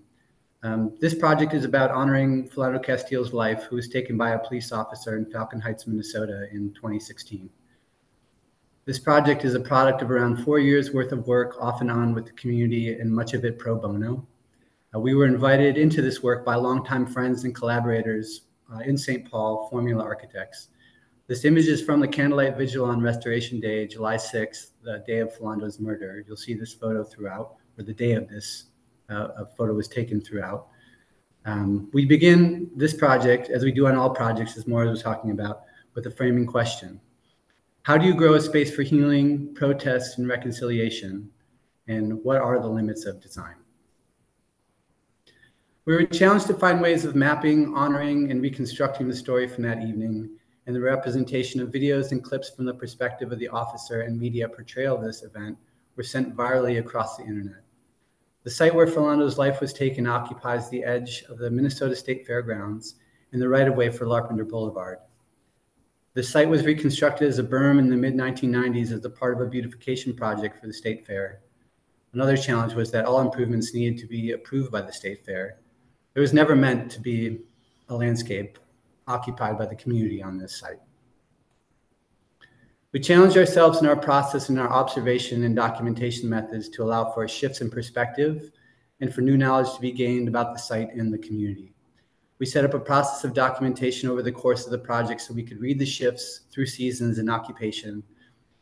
This project is about honoring Philando Castile's life, who was taken by a police officer in Falcon Heights, Minnesota in 2016. This project is a product of around 4 years worth of work off and on with the community, and much of it pro bono. We were invited into this work by longtime friends and collaborators in St. Paul, Formula Architects. This image is from the Candlelight Vigil on Restoration Day, July 6th, the day of Philando's murder. You'll see this photo throughout, or the day of this, a photo was taken throughout. We begin this project, as we do on all projects, as Maura was talking about, with a framing question. How do you grow a space for healing, protest, and reconciliation? And what are the limits of design? We were challenged to find ways of mapping, honoring, and reconstructing the story from that evening, and the representation of videos and clips from the perspective of the officer and media portrayal of this event were sent virally across the internet. The site where Philando's life was taken occupies the edge of the Minnesota State Fairgrounds and the right-of-way for Larpenteur Boulevard. The site was reconstructed as a berm in the mid-1990s as a part of a beautification project for the State Fair. Another challenge was that all improvements needed to be approved by the State Fair. It was never meant to be a landscape occupied by the community on this site. We challenged ourselves in our process and our observation and documentation methods to allow for shifts in perspective and for new knowledge to be gained about the site and the community. We set up a process of documentation over the course of the project so we could read the shifts through seasons and occupation,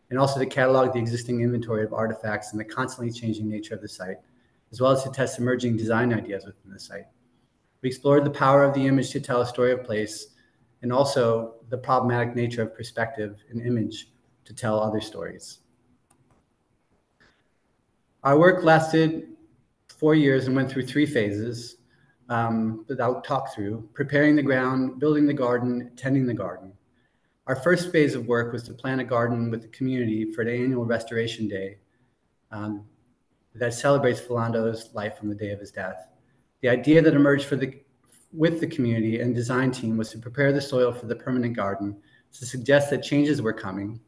and also to catalog the existing inventory of artifacts and the constantly changing nature of the site, as well as to test emerging design ideas within the site. We explored the power of the image to tell a story of place, and also the problematic nature of perspective and image to tell other stories. Our work lasted 4 years and went through 3 phases that I'll talk through: preparing the ground, building the garden, tending the garden. Our first phase of work was to plant a garden with the community for the annual Restoration Day that celebrates Philando's life on the day of his death. The idea that emerged with the community and design team was to prepare the soil for the permanent garden, to suggest that changes were coming,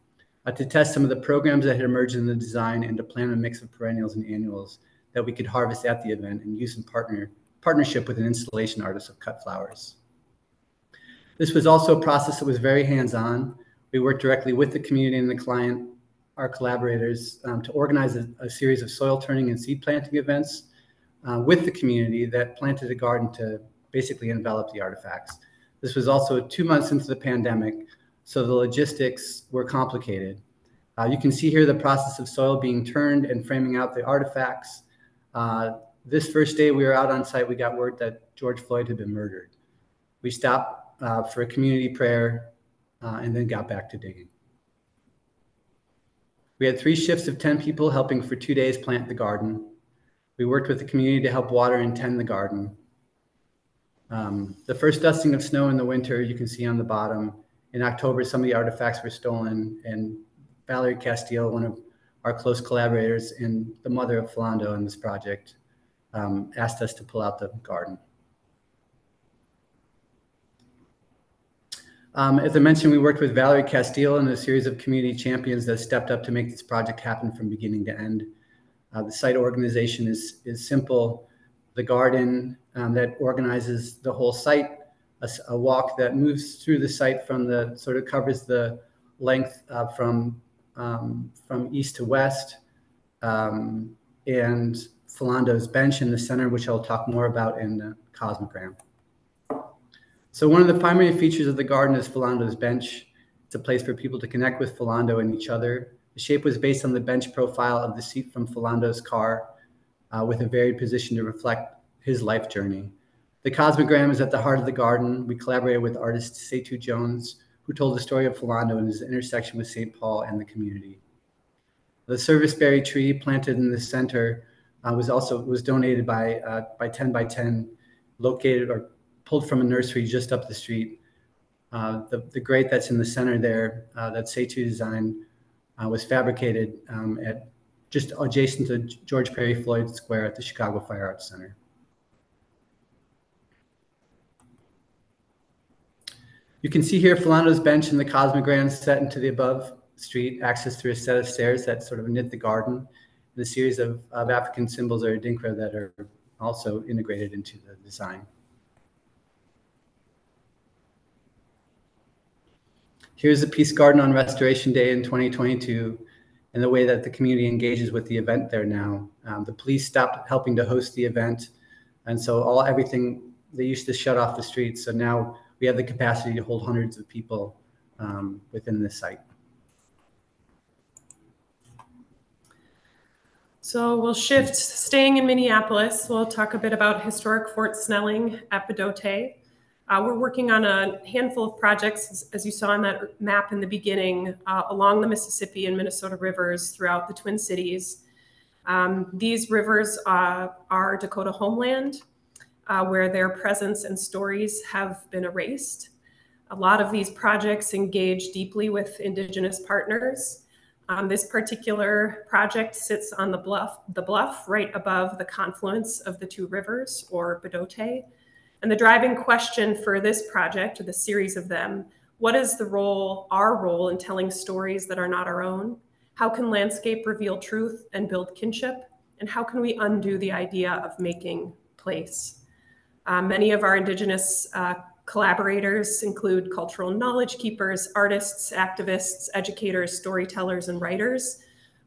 to test some of the programs that had emerged in the design, and to plan a mix of perennials and annuals that we could harvest at the event and use in partnership with an installation artist of cut flowers. This was also a process that was very hands-on. We worked directly with the community and the client, our collaborators, to organize a series of soil turning and seed planting events with the community that planted a garden to basically envelop the artifacts. This was also 2 months into the pandemic, so the logistics were complicated. You can see here the process of soil being turned and framing out the artifacts. This first day we were out on site, we got word that George Floyd had been murdered. We stopped for a community prayer and then got back to digging. We had 3 shifts of 10 people helping for 2 days plant the garden. We worked with the community to help water and tend the garden. The first dusting of snow in the winter, you can see on the bottom. In October, some of the artifacts were stolen, and Valerie Castile, one of our close collaborators and the mother of Philando in this project, asked us to pull out the garden. As I mentioned, we worked with Valerie Castile and a series of community champions that stepped up to make this project happen from beginning to end. The site organization is simple. The garden that organizes the whole site, a walk that moves through the site from the sort of covers the length from east to west, and Philando's bench in the center, which I'll talk more about in the cosmogram. So one of the primary features of the garden is Philando's bench. It's a place for people to connect with Philando and each other. The shape was based on the bench profile of the seat from Philando's car, with a varied position to reflect his life journey. The cosmogram is at the heart of the garden. We collaborated with artist Setu Jones, who told the story of Philando and his intersection with St. Paul and the community. The serviceberry tree planted in the center was donated by 10 by 10, located or pulled from a nursery just up the street. The grate that's in the center there, that Setu designed, was fabricated at just adjacent to George Perry Floyd Square at the Chicago Fire Arts Center. You can see here Philando's bench and the cosmogram set into the above street, accessed through a set of stairs that sort of knit the garden, and a series of African symbols or adinkra that are also integrated into the design. Here's the Peace Garden on Restoration Day in 2022 and the way that the community engages with the event there now. The police stopped helping to host the event, and so everything, they used to shut off the streets, so now we have the capacity to hold hundreds of people within this site. So we'll shift, staying in Minneapolis, we'll talk a bit about historic Fort Snelling at Bdote. We're working on a handful of projects, as you saw on that map in the beginning, along the Mississippi and Minnesota rivers throughout the Twin Cities. These rivers are Dakota homeland, where their presence and stories have been erased. A lot of these projects engage deeply with Indigenous partners. This particular project sits on the bluff right above the confluence of the two rivers, or Bdote. And the driving question for this project, or the series of them, what is our role in telling stories that are not our own? How can landscape reveal truth and build kinship? And how can we undo the idea of making place? Many of our Indigenous collaborators include cultural knowledge keepers, artists, activists, educators, storytellers, and writers.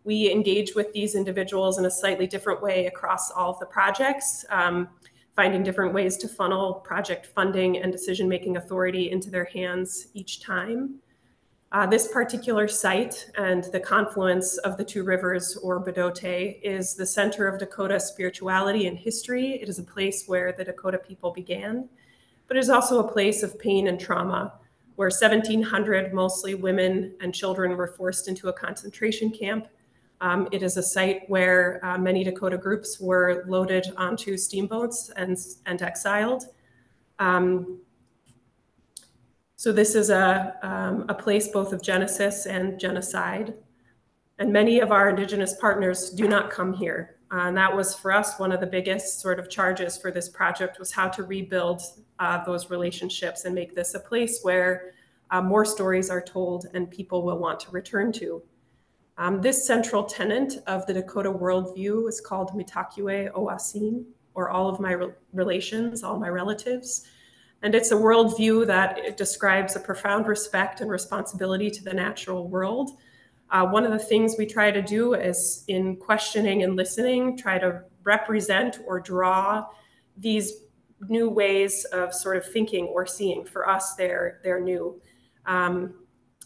We engage with these individuals in a slightly different way across all of the projects, finding different ways to funnel project funding and decision-making authority into their hands each time. This particular site and the confluence of the two rivers, or Bdote, is the center of Dakota spirituality and history. It is a place where the Dakota people began, but it is also a place of pain and trauma, where 1,700 mostly women and children were forced into a concentration camp. It is a site where many Dakota groups were loaded onto steamboats and exiled. So this is a place both of genesis and genocide. And many of our Indigenous partners do not come here. And that was, for us, one of the biggest sort of charges for this project, was how to rebuild those relationships and make this a place where more stories are told and people will want to return to. This central tenet of the Dakota worldview is called Mitakue Owasin, or all of my relations, all my relatives. And it's a worldview that it describes a profound respect and responsibility to the natural world. One of the things we try to do is, in questioning and listening, try to represent or draw these new ways of sort of thinking or seeing. For us, they're new.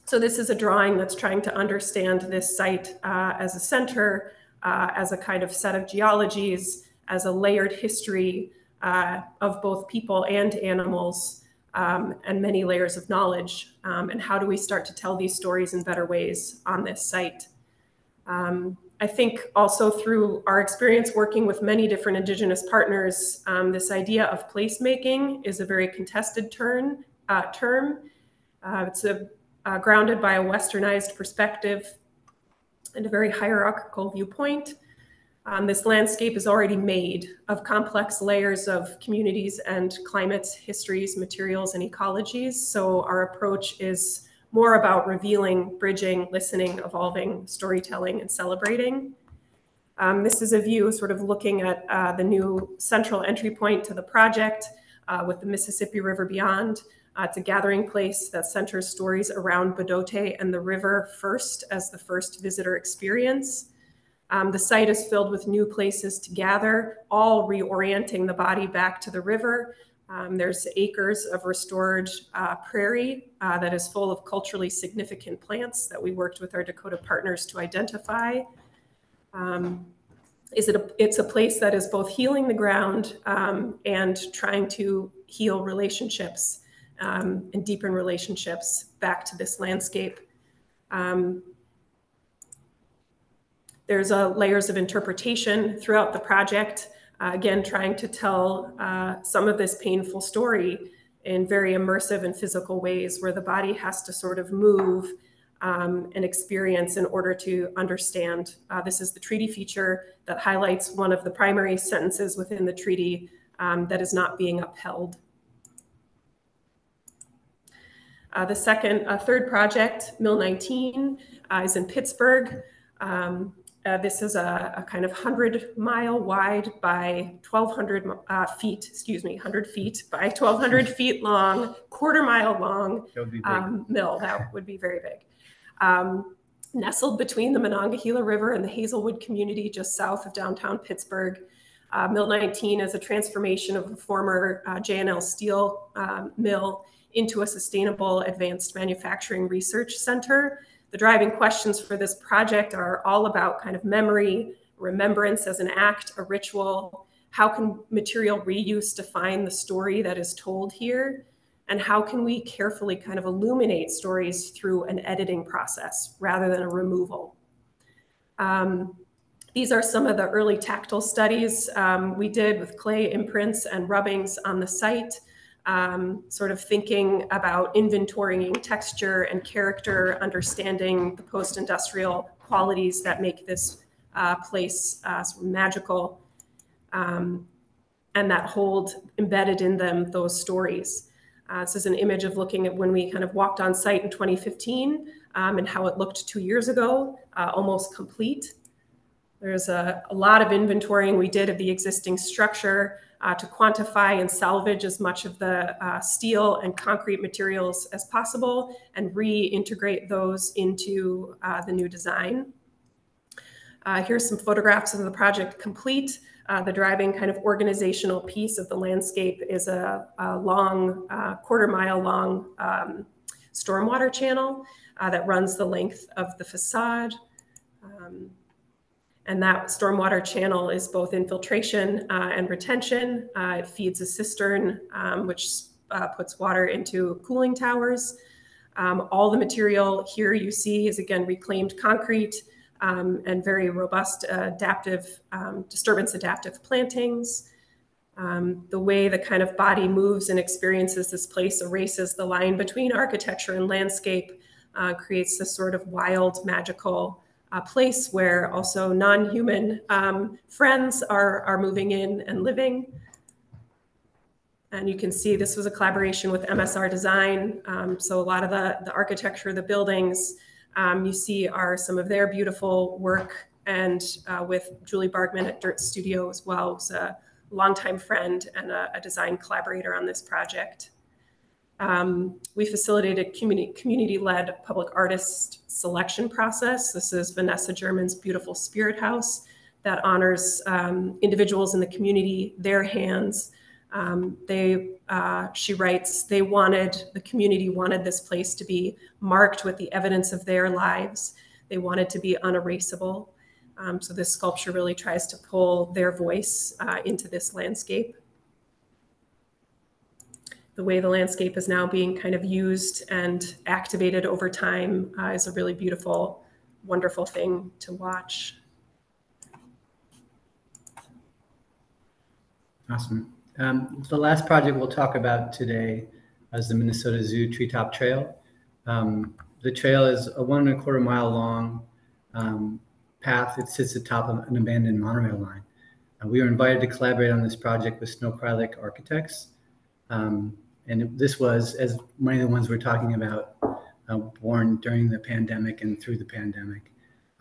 So this is a drawing that's trying to understand this site as a center, as a kind of set of geologies, as a layered history of both people and animals, and many layers of knowledge. And how do we start to tell these stories in better ways on this site? I think also through our experience working with many different Indigenous partners, this idea of placemaking is a very contested term. It's grounded by a westernized perspective and a very hierarchical viewpoint. This landscape is already made of complex layers of communities and climates, histories, materials, and ecologies. So our approach is more about revealing, bridging, listening, evolving, storytelling, and celebrating. This is a view sort of looking at the new central entry point to the project with the Mississippi River beyond. It's a gathering place that centers stories around Bodote and the river first as the first visitor experience. The site is filled with new places to gather, all reorienting the body back to the river. There's acres of restored prairie that is full of culturally significant plants that we worked with our Dakota partners to identify. It's a place that is both healing the ground and trying to heal relationships and deepen relationships back to this landscape. There's layers of interpretation throughout the project, again, trying to tell some of this painful story in very immersive and physical ways where the body has to sort of move and experience in order to understand. This is the treaty feature that highlights one of the primary sentences within the treaty that is not being upheld. The third project, Mill 19, is in Pittsburgh. This is a kind of 100-mile wide by 1,200 feet, 100 feet by 1,200 feet long, quarter-mile long mill. That would be very big. Nestled between the Monongahela River and the Hazelwood community just south of downtown Pittsburgh. Mill 19 is a transformation of a former J&L Steel mill into a sustainable advanced manufacturing research center. The driving questions for this project are all about kind of memory, remembrance as an act, a ritual. How can material reuse define the story that is told here? And how can we carefully kind of illuminate stories through an editing process rather than a removal? These are some of the early tactile studies we did with clay imprints and rubbings on the site, sort of thinking about inventorying texture and character, understanding the post-industrial qualities that make this place sort of magical, and that hold embedded in them those stories. This is an image of looking at when we kind of walked on site in 2015 and how it looked 2 years ago, almost complete. There's a lot of inventorying we did of the existing structure to quantify and salvage as much of the steel and concrete materials as possible and reintegrate those into the new design. Here's some photographs of the project complete. The driving kind of organizational piece of the landscape is a long, quarter-mile long stormwater channel that runs the length of the facade. And that stormwater channel is both infiltration and retention. It feeds a cistern, which puts water into cooling towers. All the material here you see is, again, reclaimed concrete and very robust disturbance adaptive plantings. The way the kind of body moves and experiences this place erases the line between architecture and landscape, creates this sort of wild, magical place where also non-human friends are moving in and living. And you can see this was a collaboration with MSR Design. So a lot of the architecture, the buildings, you see are some of their beautiful work, and with Julie Bargman at Dirt Studio as well, who's a longtime friend and a design collaborator on this project. We facilitated community-led public artist selection process. This is Vanessa German's beautiful Spirit House that honors individuals in the community, their hands. She writes, the community wanted this place to be marked with the evidence of their lives. They wanted to be unerasable. So this sculpture really tries to pull their voice into this landscape. The way the landscape is now being kind of used and activated over time is a really beautiful, wonderful thing to watch. Awesome. The last project we'll talk about today is the Minnesota Zoo Treetop Trail. The trail is a 1.25 mile long path. It sits atop of an abandoned monorail line. We were invited to collaborate on this project with Snow Cry Lake Architects. And this was, as many of the ones we're talking about, born during the pandemic and through the pandemic.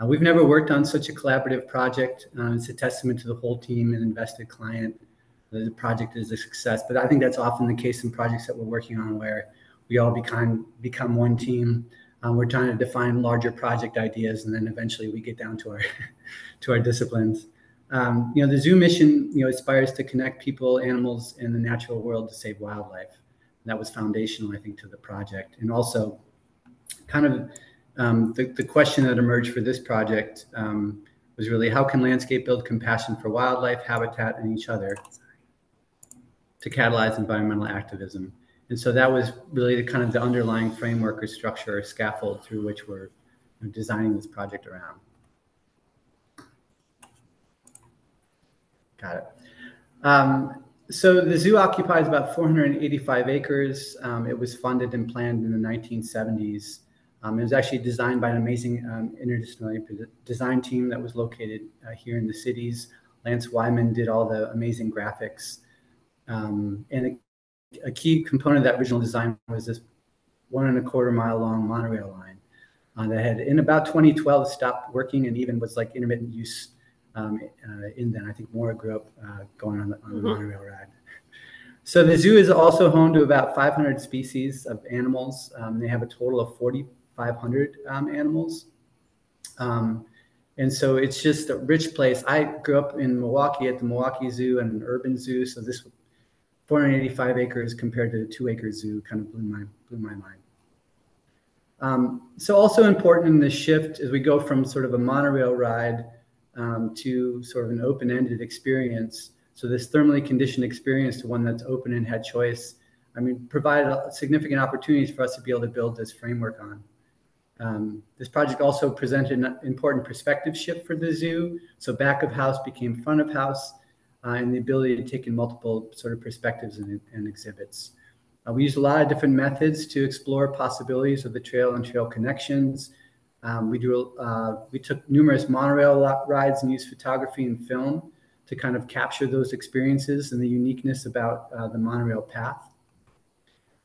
We've never worked on such a collaborative project. It's a testament to the whole team and invested client that the project is a success. But I think that's often the case in projects that we're working on, where we all become one team. We're trying to define larger project ideas, and then eventually we get down to our to our disciplines. The zoo mission, aspires to connect people, animals, and the natural world to save wildlife. And that was foundational, I think, to the project. And also, kind of the question that emerged for this project was really, how can landscape build compassion for wildlife, habitat, and each other to catalyze environmental activism? And so that was really the underlying framework or structure or scaffold through which we're designing this project around. Got it. So the zoo occupies about 485 acres. It was funded and planned in the 1970s. It was actually designed by an amazing interdisciplinary design team that was located here in the cities. Lance Wyman did all the amazing graphics. And a key component of that original design was this 1.25 mile long monorail line that had, in about 2012, stopped working and even was like intermittent use in then. I think Maura grew up going on the monorail ride. So the zoo is also home to about 500 species of animals. They have a total of 4,500 animals. And so it's just a rich place. I grew up in Milwaukee at the Milwaukee Zoo and an urban zoo. So this 485 acres compared to the 2-acre zoo kind of blew my mind. So also important in this shift as we go from sort of a monorail ride to sort of an open-ended experience. So this thermally conditioned experience to one that's open and had choice, provided significant opportunities for us to be able to build this framework on. This project also presented an important perspective shift for the zoo. So back of house became front of house, and the ability to take in multiple sort of perspectives and exhibits. We used a lot of different methods to explore possibilities of the trail and trail connections. We took numerous monorail rides and used photography and film to kind of capture those experiences and the uniqueness about the monorail path.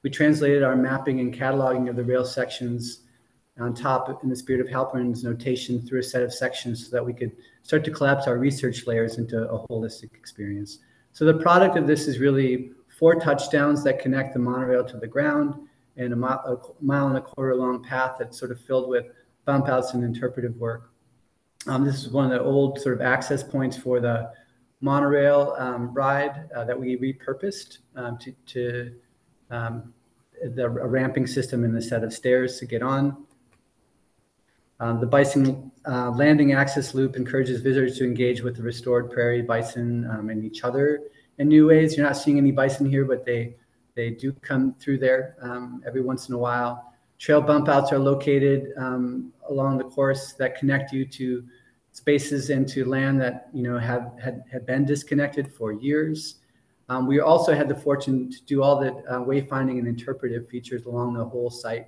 We translated our mapping and cataloging of the rail sections on top in the spirit of Halpern's notation through a set of sections so that we could start to collapse our research layers into a holistic experience. So the product of this is really 4 touchdowns that connect the monorail to the ground and a 1.25 mile long path that's sort of filled with bump outs and interpretive work. This is one of the old sort of access points for the monorail ride that we repurposed to a ramping system and a set of stairs to get on. The bison landing access loop encourages visitors to engage with the restored prairie bison and each other in new ways. You're not seeing any bison here, but they do come through there every once in a while. Trail bump outs are located along the course that connect you to spaces and to land that had been disconnected for years. We also had the fortune to do all the wayfinding and interpretive features along the whole site.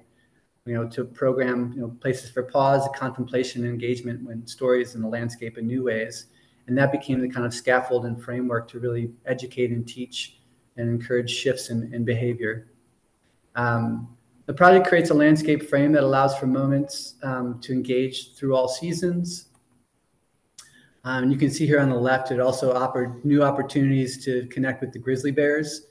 To program, places for pause, contemplation, and engagement when stories in the landscape in new ways. And that became the kind of scaffold and framework to really educate and teach and encourage shifts in behavior. The project creates a landscape frame that allows for moments to engage through all seasons. And you can see here on the left, it also offered new opportunities to connect with the grizzly bears,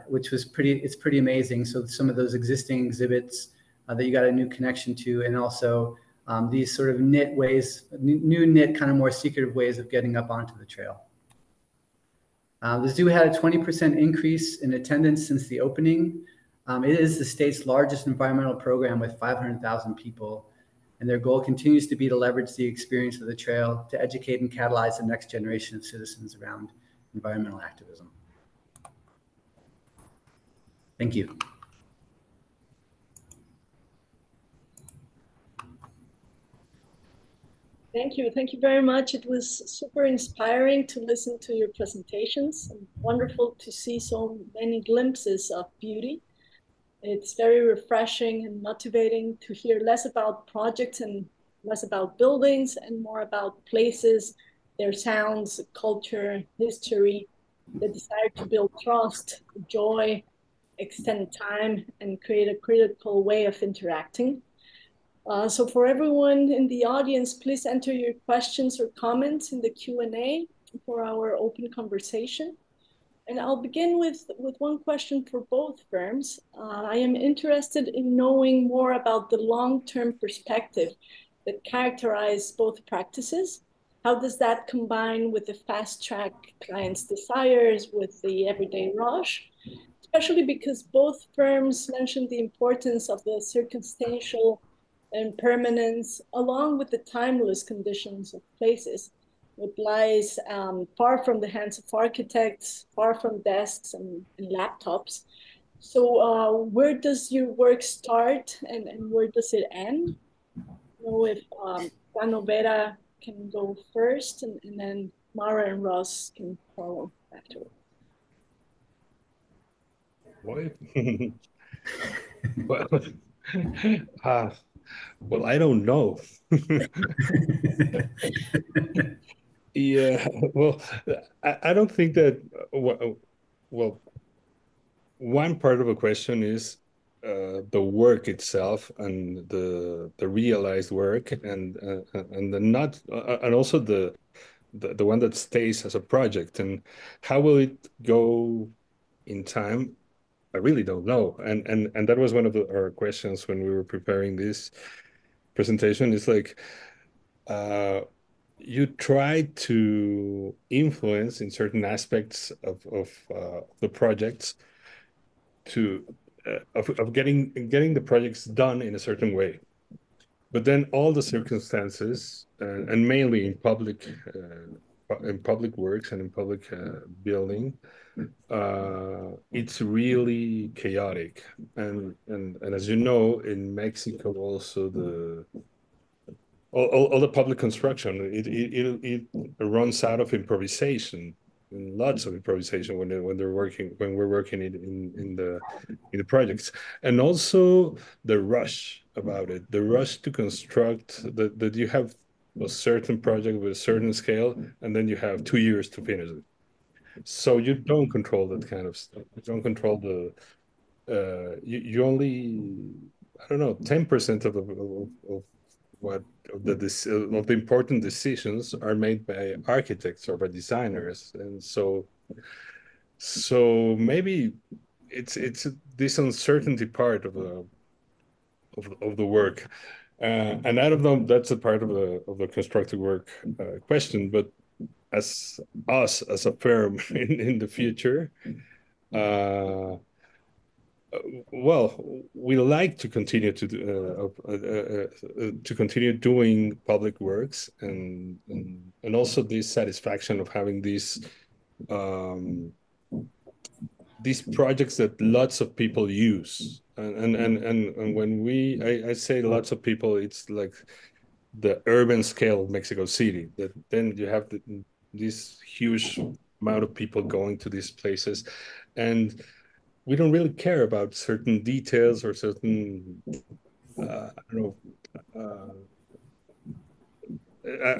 which was pretty amazing. So some of those existing exhibits that you got a new connection to, and also these sort of new kind of more secretive ways of getting up onto the trail. The zoo had a 20% increase in attendance since the opening. It is the state's largest environmental program with 500,000 people, and their goal continues to be to leverage the experience of the trail to educate and catalyze the next generation of citizens around environmental activism. Thank you. Thank you. Thank you very much. It was super inspiring to listen to your presentations and wonderful to see so many glimpses of beauty. It's very refreshing and motivating to hear less about projects and less about buildings and more about places, their sounds, culture, history, the desire to build trust, joy, extend time, and create a critical way of interacting. So for everyone in the audience, please enter your questions or comments in the Q&A for our open conversation. And I'll begin with one question for both firms. I am interested in knowing more about the long-term perspective that characterize both practices. How does that combine with the fast-track clients' desires, with the everyday rush? Especially because both firms mentioned the importance of the circumstantial and permanence, along with the timeless conditions of places, which lies far from the hands of architects, far from desks and laptops. So where does your work start and where does it end? You know, if CANO VERA can go first and then Maura and Ross can follow afterwards. Boy. Well, well, I don't know. Yeah, well, I don't think that, well, one part of a question is the work itself and the realized work and the not and also the one that stays as a project, and how will it go in time? I really don't know. And that was one of our questions when we were preparing this presentation. It's like you try to influence in certain aspects of the projects to of getting the projects done in a certain way. But then all the circumstances, and mainly in public works and in public building, it's really chaotic. And as you know, in Mexico also all the public construction, it runs out of improvisation, and lots of improvisation when we're working in the projects, and also the rush about it, the rush to construct that you have a certain project with a certain scale, and then you have 2 years to finish it. So you don't control that kind of stuff. You don't control you only, I don't know, 10% of what of the important decisions are made by architects or by designers, and so maybe it's this uncertainty part of the work, and I don't know if that's a part of the constructive work question, but as a firm in the future, well, we like to continue to continue doing public works, and also this satisfaction of having these projects that lots of people use, and when I say lots of people, it's like the urban scale of Mexico City, that then you have this huge amount of people going to these places, and we don't really care about certain details or certain, I don't know.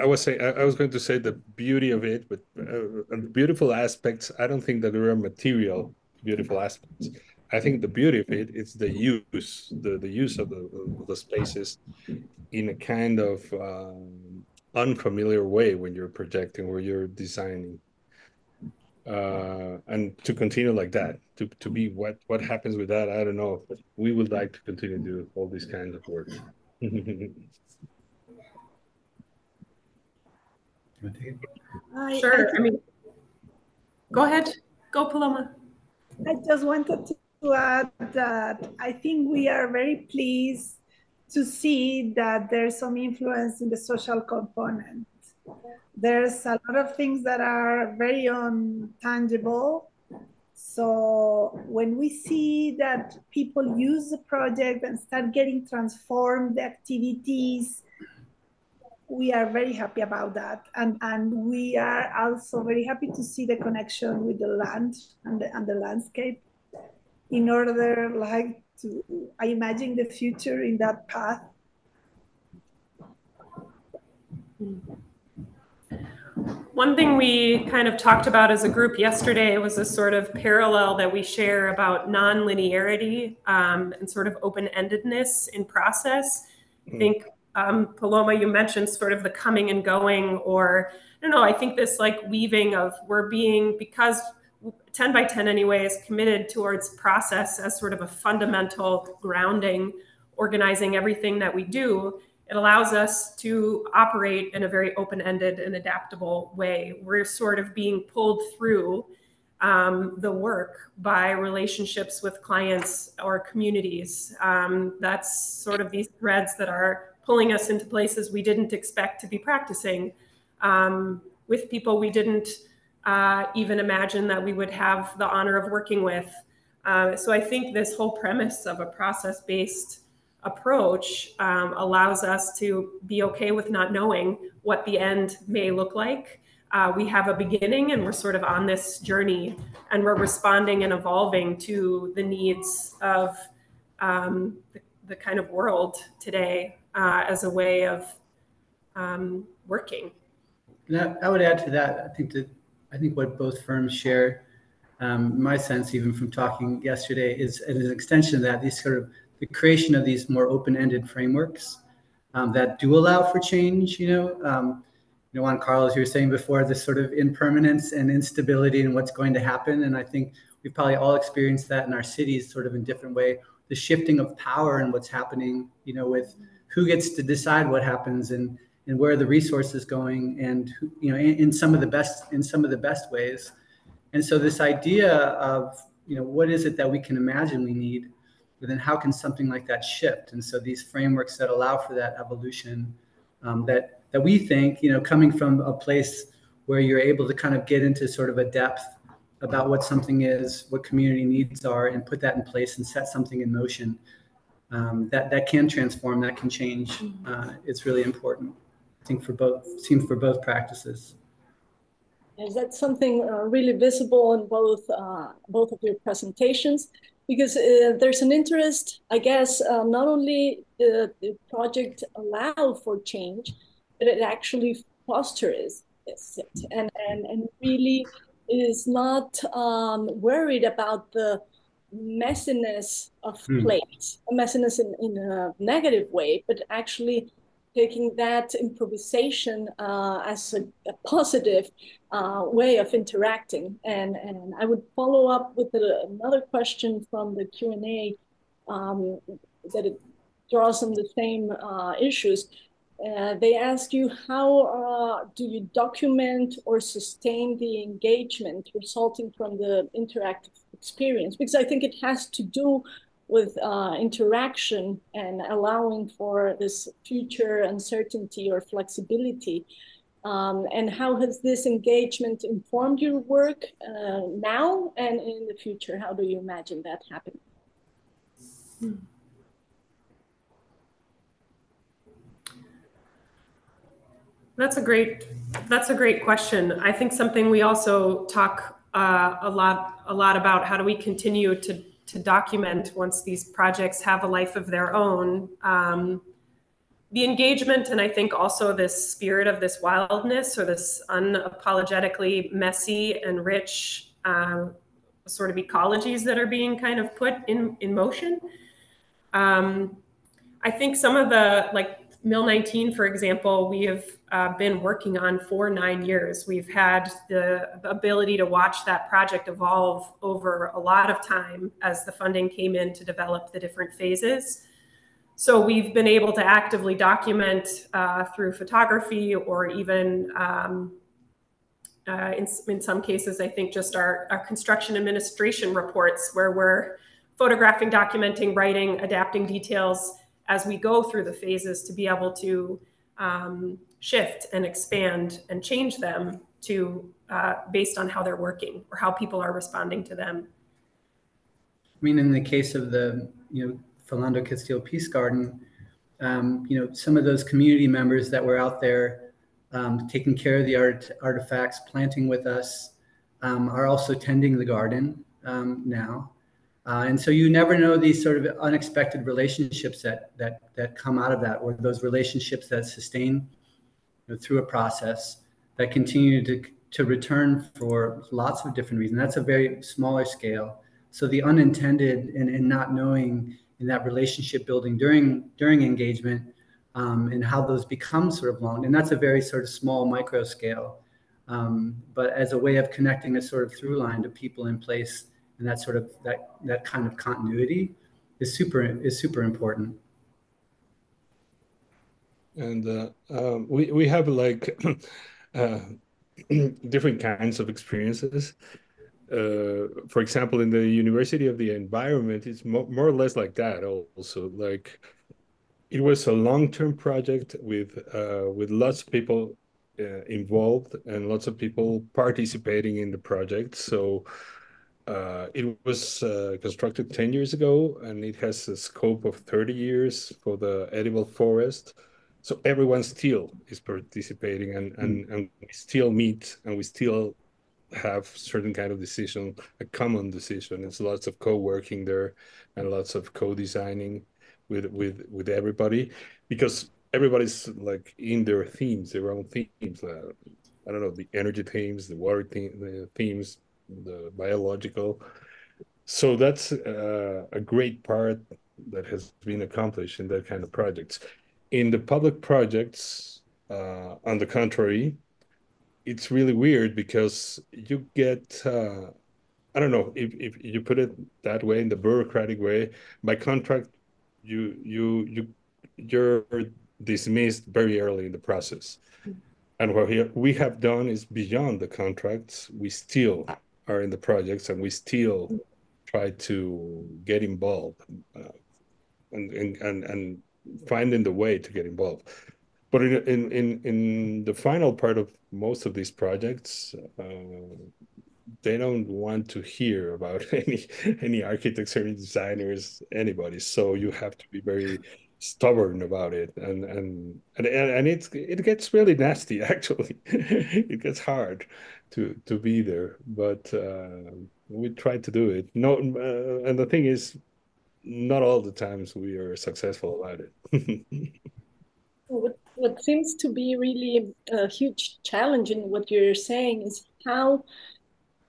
I was going to say the beauty of it, but beautiful aspects. I don't think that there are material beautiful aspects. I think the beauty of it is the use, the use of the spaces in a kind of unfamiliar way when you're projecting, where you're designing. And to continue like that, to be what happens with that, I don't know, but we would like to continue to do all these kinds of work. Sure. I mean, go ahead. Go, Paloma. I just wanted to add that I think we are very pleased to see that there's some influence in the social component. There's a lot of things that are very untangible. So when we see that people use the project and start getting transformed, the activities, we are very happy about that. And we are also very happy to see the connection with the land and the landscape in order like to, I imagine the future in that path. One thing we kind of talked about as a group yesterday was a sort of parallel that we share about non-linearity and sort of open-endedness in process. I think, Paloma, you mentioned sort of the coming and going, or I don't know, I think this like weaving of we're being, because 10 by 10 anyway is committed towards process as sort of a fundamental grounding, organizing everything that we do. It allows us to operate in a very open-ended and adaptable way. We're sort of being pulled through the work by relationships with clients or communities. That's sort of these threads that are pulling us into places we didn't expect to be practicing, with people we didn't even imagine that we would have the honor of working with. So I think this whole premise of a process-based approach allows us to be okay with not knowing what the end may look like. We have a beginning and we're sort of on this journey, and we're responding and evolving to the needs of the kind of world today as a way of working. And I would add to that, I think what both firms share, my sense even from talking yesterday, is an extension of that, these sort of the creation of these more open-ended frameworks that do allow for change. Juan Carlos, you were saying before, this sort of impermanence and instability in what's going to happen. And I think we've probably all experienced that in our cities sort of in different way, the shifting of power and what's happening, with who gets to decide what happens and where the resources going, and in some of the best ways. And so this idea of, what is it that we can imagine we need, but then how can something like that shift? And so these frameworks that allow for that evolution, that we think, coming from a place where you're able to kind of get into sort of a depth about what something is, what community needs are, and put that in place and set something in motion, that can transform, that can change. It's really important, I think, for both practices. Is that something really visible in both of your presentations? Because there's an interest, I guess, not only the project allow for change, but it actually fosters it, and really is not worried about the messiness of place, a messiness in a negative way, but actually taking that improvisation as a positive way of interacting. And I would follow up with another question from the Q&A that it draws on the same issues. They ask you, how do you document or sustain the engagement resulting from the interactive experience? Because I think it has to do with interaction and allowing for this future uncertainty or flexibility. And how has this engagement informed your work now and in the future? How do you imagine that happening? That's a great question. I think something we also talk a lot about, how do we continue to document once these projects have a life of their own. The engagement, and I think also this spirit of this wildness, or this unapologetically messy and rich sort of ecologies that are being kind of put in motion. I think some of the, like Mill 19, for example, we have been working on for 9 years. We've had the ability to watch that project evolve over a lot of time as the funding came in to develop the different phases. So we've been able to actively document through photography, or even in some cases, I think just our construction administration reports, where we're photographing, documenting, writing, adapting details as we go through the phases to be able to shift and expand and change them to based on how they're working or how people are responding to them. I mean, in the case of the, Philando Castile Peace Garden, some of those community members that were out there taking care of the artifacts, planting with us, are also tending the garden now. And so you never know these sort of unexpected relationships that come out of that, or those relationships that sustain through a process that continue to return for lots of different reasons. That's a very smaller scale. So the unintended and not knowing in that relationship building during engagement and how those become sort of long, and that's a very sort of small micro scale. But as a way of connecting a sort of through line to people in place, and that sort of that kind of continuity is super important. And we have like different kinds of experiences. For example, in the University of the Environment, it's more or less like that also. Like, it was a long-term project with lots of people involved and lots of people participating in the project. So it was constructed 10 years ago, and it has a scope of 30 years for the edible forest. So everyone still is participating, and we still meet, and we still have certain kind of decision, a common decision. It's lots of co-working there and lots of co-designing with everybody, because everybody's like in their themes, their own themes. I don't know, the energy themes, the water the themes, the biological. So that's a great part that has been accomplished in that kind of projects. In the public projects, on the contrary, it's really weird because you get, I don't know, if you put it that way, in the bureaucratic way, by contract, you're dismissed very early in the process. And what we have done is beyond the contracts. We still are in the projects, and we still try to get involved and finding the way to get involved. But in the final part of most of these projects, they don't want to hear about any architects or designers, anybody. So you have to be very stubborn about it, and it gets really nasty. Actually, it gets hard to be there, but we try to do it. No, and the thing is, not all the times we are successful about it. What seems to be really a huge challenge in what you're saying is how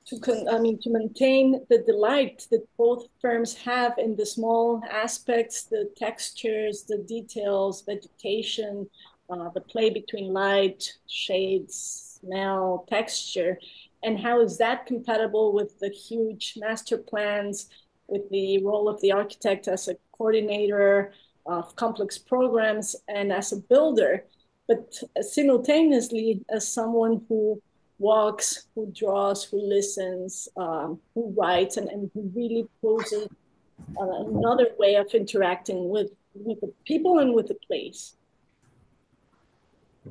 to maintain the delight that both firms have in the small aspects, the textures, the details, vegetation, the play between light, shades, smell, texture, and how is that compatible with the huge master plans, with the role of the architect as a coordinator of complex programs and as a builder, but simultaneously as someone who walks, who draws, who listens, who writes, and who really poses another way of interacting with the people and with the place.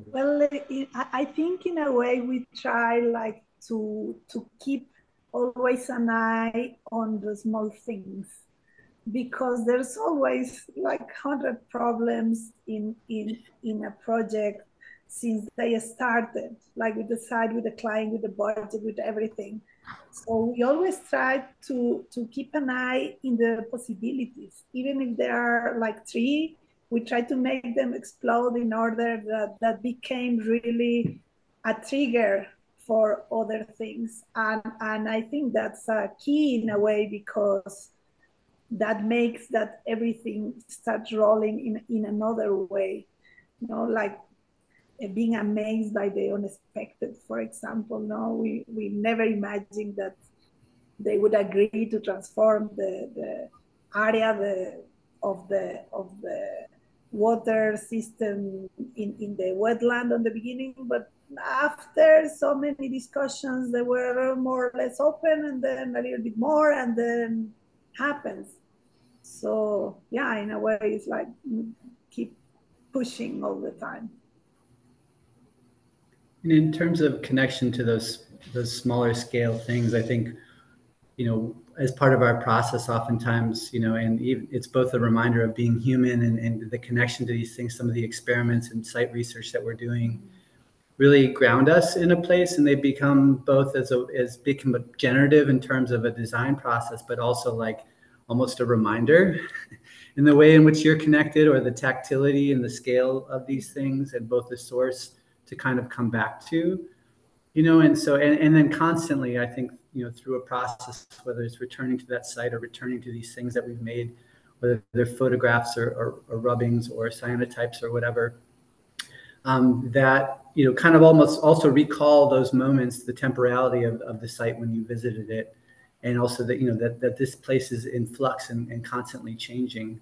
Well, I think in a way we try like to keep always an eye on the small things, because there's always like 100 problems in a project since they started, like with the site, with the client, with the budget, with everything. So we always try to keep an eye in the possibilities, even if there are like 3. We try to make them explode in order that became really a trigger for other things. And I think that's a key in a way, because that makes that everything starts rolling in another way, like being amazed by the unexpected, for example. We never imagined that they would agree to transform the area of the water system in the wetland on the beginning, but after so many discussions, they were more or less open, and then a little bit more, and then happens. So yeah, in a way, it's like keep pushing all the time. And in terms of connection to those smaller scale things, I think, as part of our process oftentimes, and it's both a reminder of being human and the connection to these things. Some of the experiments and site research that we're doing really ground us in a place, and they become both become generative in terms of a design process, but also like almost a reminder in the way in which you're connected, or the tactility and the scale of these things, and both the source to kind of come back to, and so, and then constantly, I think, through a process, whether it's returning to that site or returning to these things that we've made, whether they're photographs or rubbings or cyanotypes or whatever, that, kind of almost also recall those moments, the temporality of the site when you visited it. And also that, that this place is in flux and constantly changing.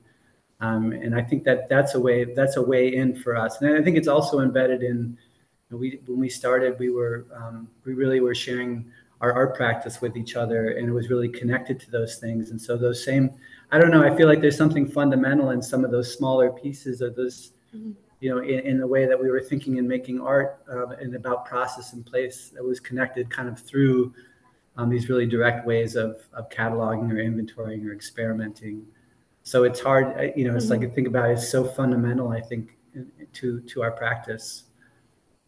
And I think that's a way in for us. And I think it's also embedded in, when we started, we really were sharing our art practice with each other, and it was really connected to those things. And so those same, I don't know, I feel like there's something fundamental in some of those smaller pieces, or those, in the way that we were thinking and making art, and about process and place, that was connected kind of through these really direct ways of cataloging or inventorying or experimenting. So it's hard, it's like, I think about it, it's so fundamental, I think, to our practice.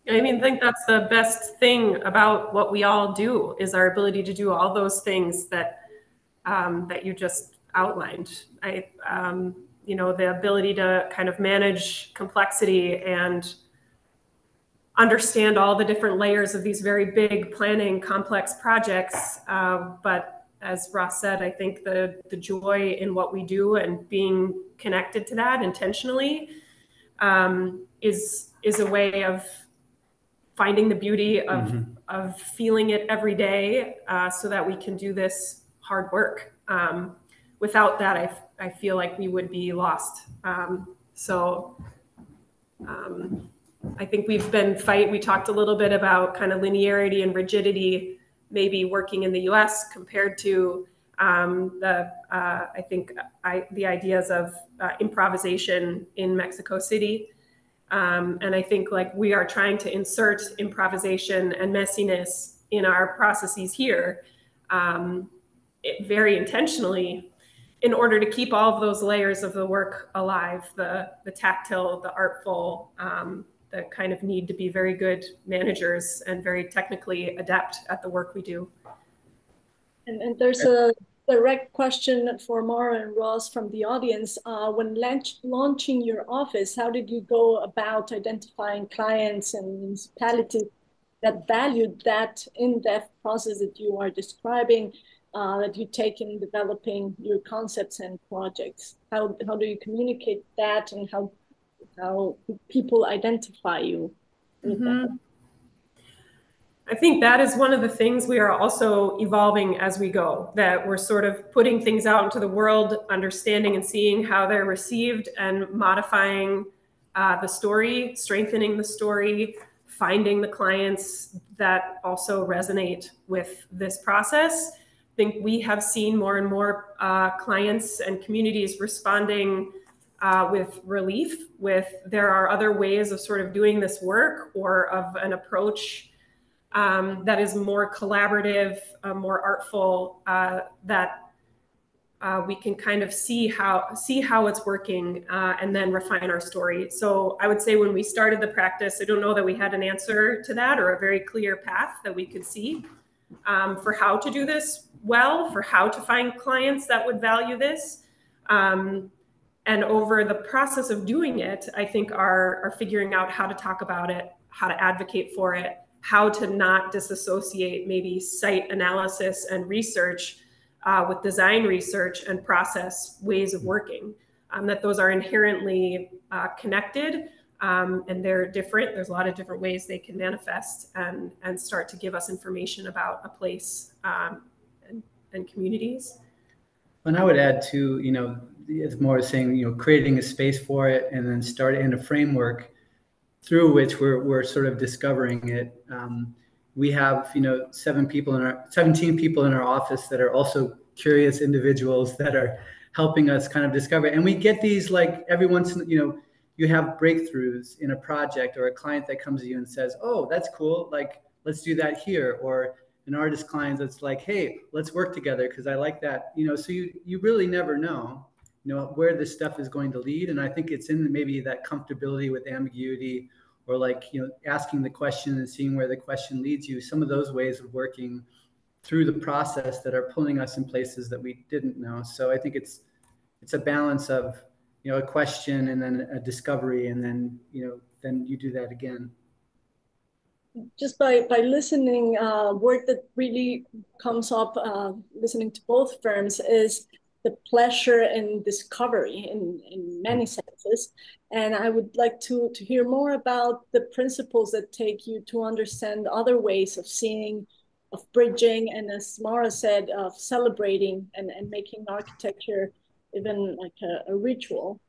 I think that's the best thing about what we all do, is our ability to do all those things that that you just outlined. The ability to kind of manage complexity and understand all the different layers of these very big planning complex projects. But as Ross said, I think the joy in what we do and being connected to that intentionally is a way of finding the beauty of feeling it every day, so that we can do this hard work. Without that, I feel like we would be lost. I think we talked a little bit about kind of linearity and rigidity, maybe working in the US compared to the ideas of improvisation in Mexico City. And I think like we are trying to insert improvisation and messiness in our processes here, very intentionally, in order to keep all of those layers of the work alive, the tactile, the artful, the kind of need to be very good managers and very technically adept at the work we do. And there's a direct question for Maura and Ross from the audience. When launching your office, how did you go about identifying clients and municipalities that valued that in-depth process that you are describing, that you take in developing your concepts and projects? How do you communicate that, and how people identify you with that? I think that is one of the things we are also evolving as we go, that we're sort of putting things out into the world, understanding and seeing how they're received, and modifying the story, strengthening the story, finding the clients that also resonate with this process. I think we have seen more and more clients and communities responding with relief, there are other ways of sort of doing this work, or of an approach that is more collaborative, more artful, that we can kind of see how it's working, and then refine our story. So I would say when we started the practice, I don't know that we had an answer to that, or a very clear path that we could see for how to do this well, for how to find clients that would value this. And over the process of doing it, I think are figuring out how to talk about it, how to advocate for it, how to not disassociate maybe site analysis and research with design research and process ways of working, that those are inherently connected, and they're different. There's a lot of different ways they can manifest and start to give us information about a place and communities. And I would add too, it's more saying, creating a space for it, and then start in a framework through which we're sort of discovering it. We have, 17 people in our office that are also curious individuals that are helping us kind of discover it. And we get these, like, every once in, you have breakthroughs in a project, or a client that comes to you and says, oh, that's cool, like, let's do that here. Or an artist client that's like, hey, let's work together because I like that, you know. So you really never know, you know, where this stuff is going to lead. And I think it's in maybe that comfortability with ambiguity, or like, you know, asking the question and seeing where the question leads you. Some of those ways of working through the process that are pulling us in places that we didn't know. So I think it's a balance of, you know, a question and then a discovery, and then, you know, then you do that again. Just by listening, word that really comes up, listening to both firms, is the pleasure in discovery in many senses. And I would like to hear more about the principles that take you to understand other ways of seeing, of bridging, and as Maura said, of celebrating and making architecture even like a ritual.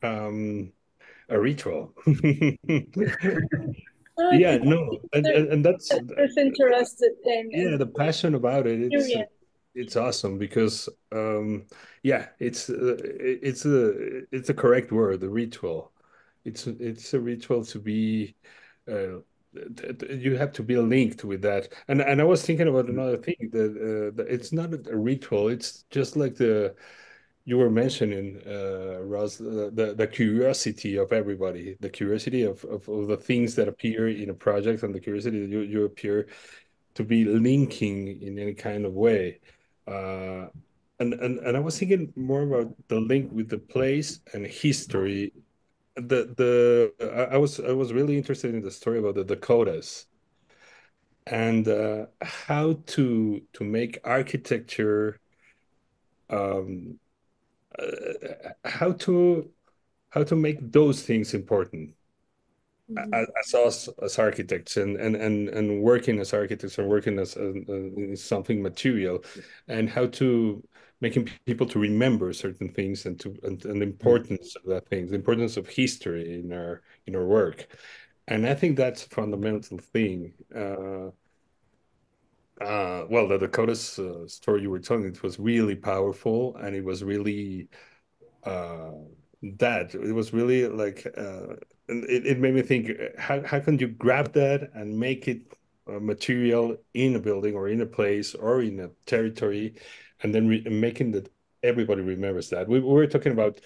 A ritual. Uh, Yeah, no, and that's There's interested yeah, in the passion about it. experience. It's awesome because yeah, it's a correct word, the ritual. It's a ritual to be you have to be linked with that. And I was thinking about another thing that it's not a ritual. It's just like the you were mentioning, Ross, the curiosity of everybody, the curiosity of the things that appear in a project, and the curiosity that you appear to be linking in any kind of way. Uh, and I was thinking more about the link with the place and history. I was really interested in the story about the Dakotas, and how to make architecture, um, how to make those things important as us as architects, and working as architects, and working as something material, and how to making people to remember certain things, and the importance of that things, the importance of history in our work. And I think that's a fundamental thing. Well, the Dakota's story you were telling, it was really powerful, and it was really uh, that it was really like and it made me think, how can you grab that and make it material in a building, or in a place, or in a territory, and then making that everybody remembers that. We were talking about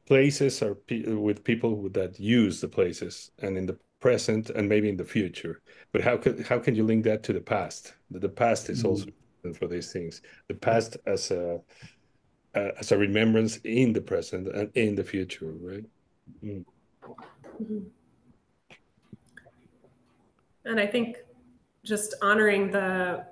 places, or with people that use the places, and in the present, and maybe in the future. But how can you link that to the past? The past is also important for these things. The past as a remembrance in the present and in the future, right? Mm. And I think just honoring the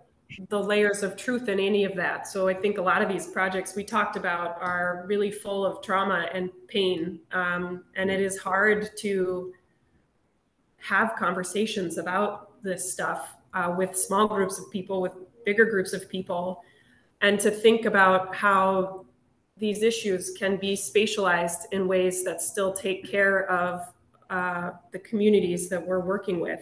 layers of truth in any of that. So I think a lot of these projects we talked about are really full of trauma and pain, and it is hard to have conversations about this stuff with small groups of people, with bigger groups of people, and to think about how these issues can be spatialized in ways that still take care of the communities that we're working with.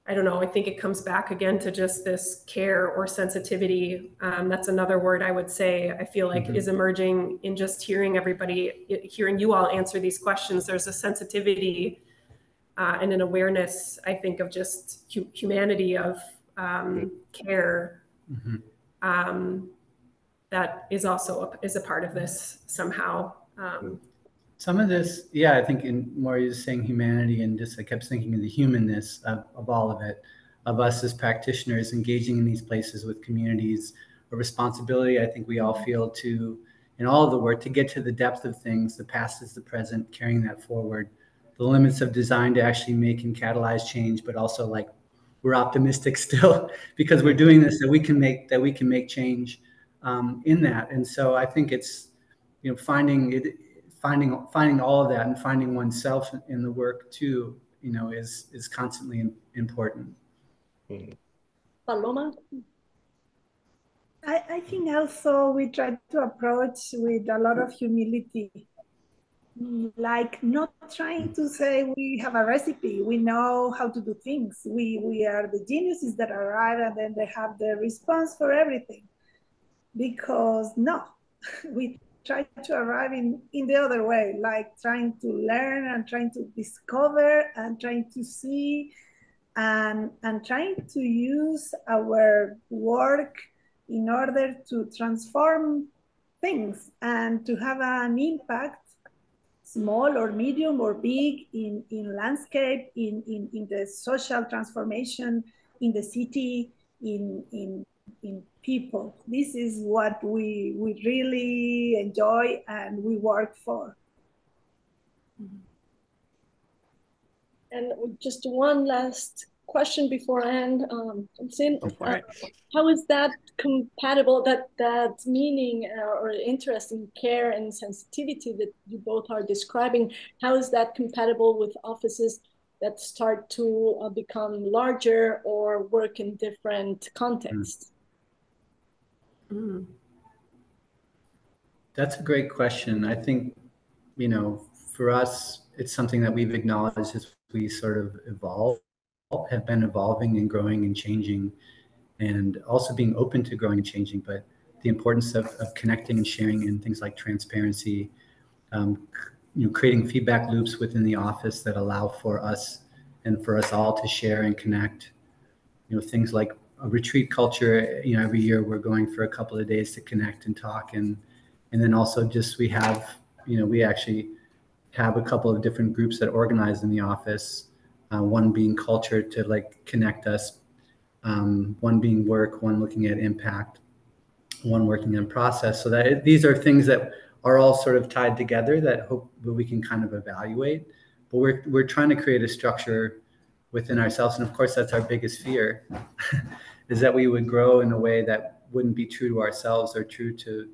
I don't know, I think it comes back again to just this care or sensitivity. That's another word I would say I feel like is emerging in just hearing everybody, hearing you all answer these questions. There's a sensitivity and an awareness, I think, of just humanity, of care, that is also is a part of this somehow. Some of this, yeah, I think in more you're saying humanity, and just I kept thinking of the humanness of all of it, of us as practitioners engaging in these places with communities, a responsibility I think we all feel to, in all of the work, to get to the depth of things, the past is the present, carrying that forward, the limits of design to actually make and catalyze change, but also like we're optimistic still because we're doing this, that we can make change in that. And so I think it's, you know, finding all of that, and finding oneself in the work too, you know, is constantly important. Paloma? I think also we try to approach with a lot of humility, like not trying to say we have a recipe, we know how to do things, we are the geniuses that arrive and then they have the response for everything, because no, we try to arrive in the other way, like trying to learn and trying to discover and trying to see and trying to use our work in order to transform things and to have an impact, small or medium or big, in landscape, in the social transformation, in the city, in people. This is what we really enjoy and we work for. And just one last question before I end. How is that compatible, that meaning or interest in care and sensitivity that you both are describing, how is that compatible with offices that start to become larger or work in different contexts? That's a great question. I think, you know, for us, it's something that we've acknowledged as we sort of have been evolving and growing and changing, and also being open to growing and changing. But the importance of connecting and sharing in things like transparency, you know, creating feedback loops within the office that allow for us and for us all to share and connect. You know, things like a retreat culture. You know, every year we're going for a couple of days to connect and talk, and then also just we have, you know, we actually have a couple of different groups that organize in the office. One being culture to like connect us, one being work, one looking at impact, one working on process. So that these are things that are all sort of tied together that hope that we can kind of evaluate. But we're trying to create a structure within ourselves, and of course that's our biggest fear, is that we would grow in a way that wouldn't be true to ourselves or true to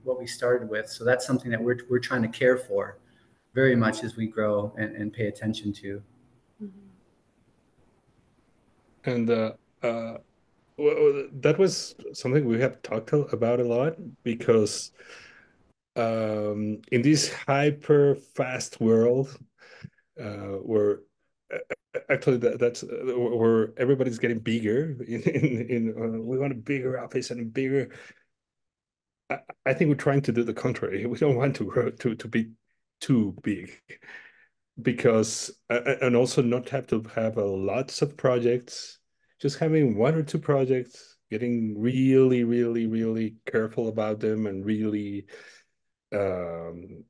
what we started with. So that's something that we're trying to care for very much as we grow and pay attention to. And well, that was something we have talked about a lot, because in this hyper fast world, where actually that's where everybody's getting bigger we want a bigger office and bigger. I think we're trying to do the contrary. We don't want to grow to be too big, because and also not have to have lots of projects. Just having one or two projects, getting really, really, really careful about them, and really to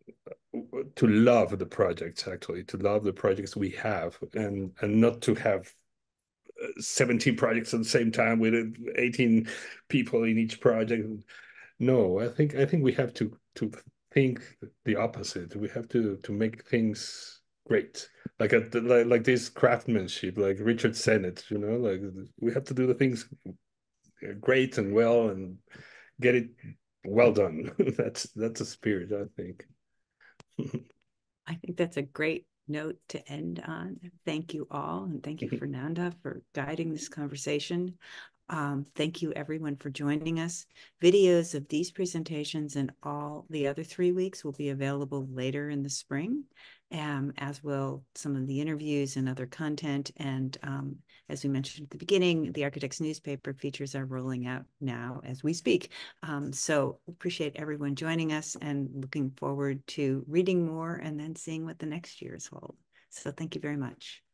love the projects, actually, to love the projects we have, and not to have 17 projects at the same time with 18 people in each project. No, I think we have to think the opposite. We have to make things great, like like this craftsmanship, like Richard Sennett, you know, like we have to do the things great and well and get it well done. That's a spirit, I think. I think that's a great note to end on. Thank you all, and thank you, Fernanda, for guiding this conversation. Thank you, everyone, for joining us. Videos of these presentations and all the other 3 weeks will be available later in the spring, as will some of the interviews and other content. And as we mentioned at the beginning, the Architects newspaper features are rolling out now as we speak. So appreciate everyone joining us, and looking forward to reading more and then seeing what the next years hold. So thank you very much.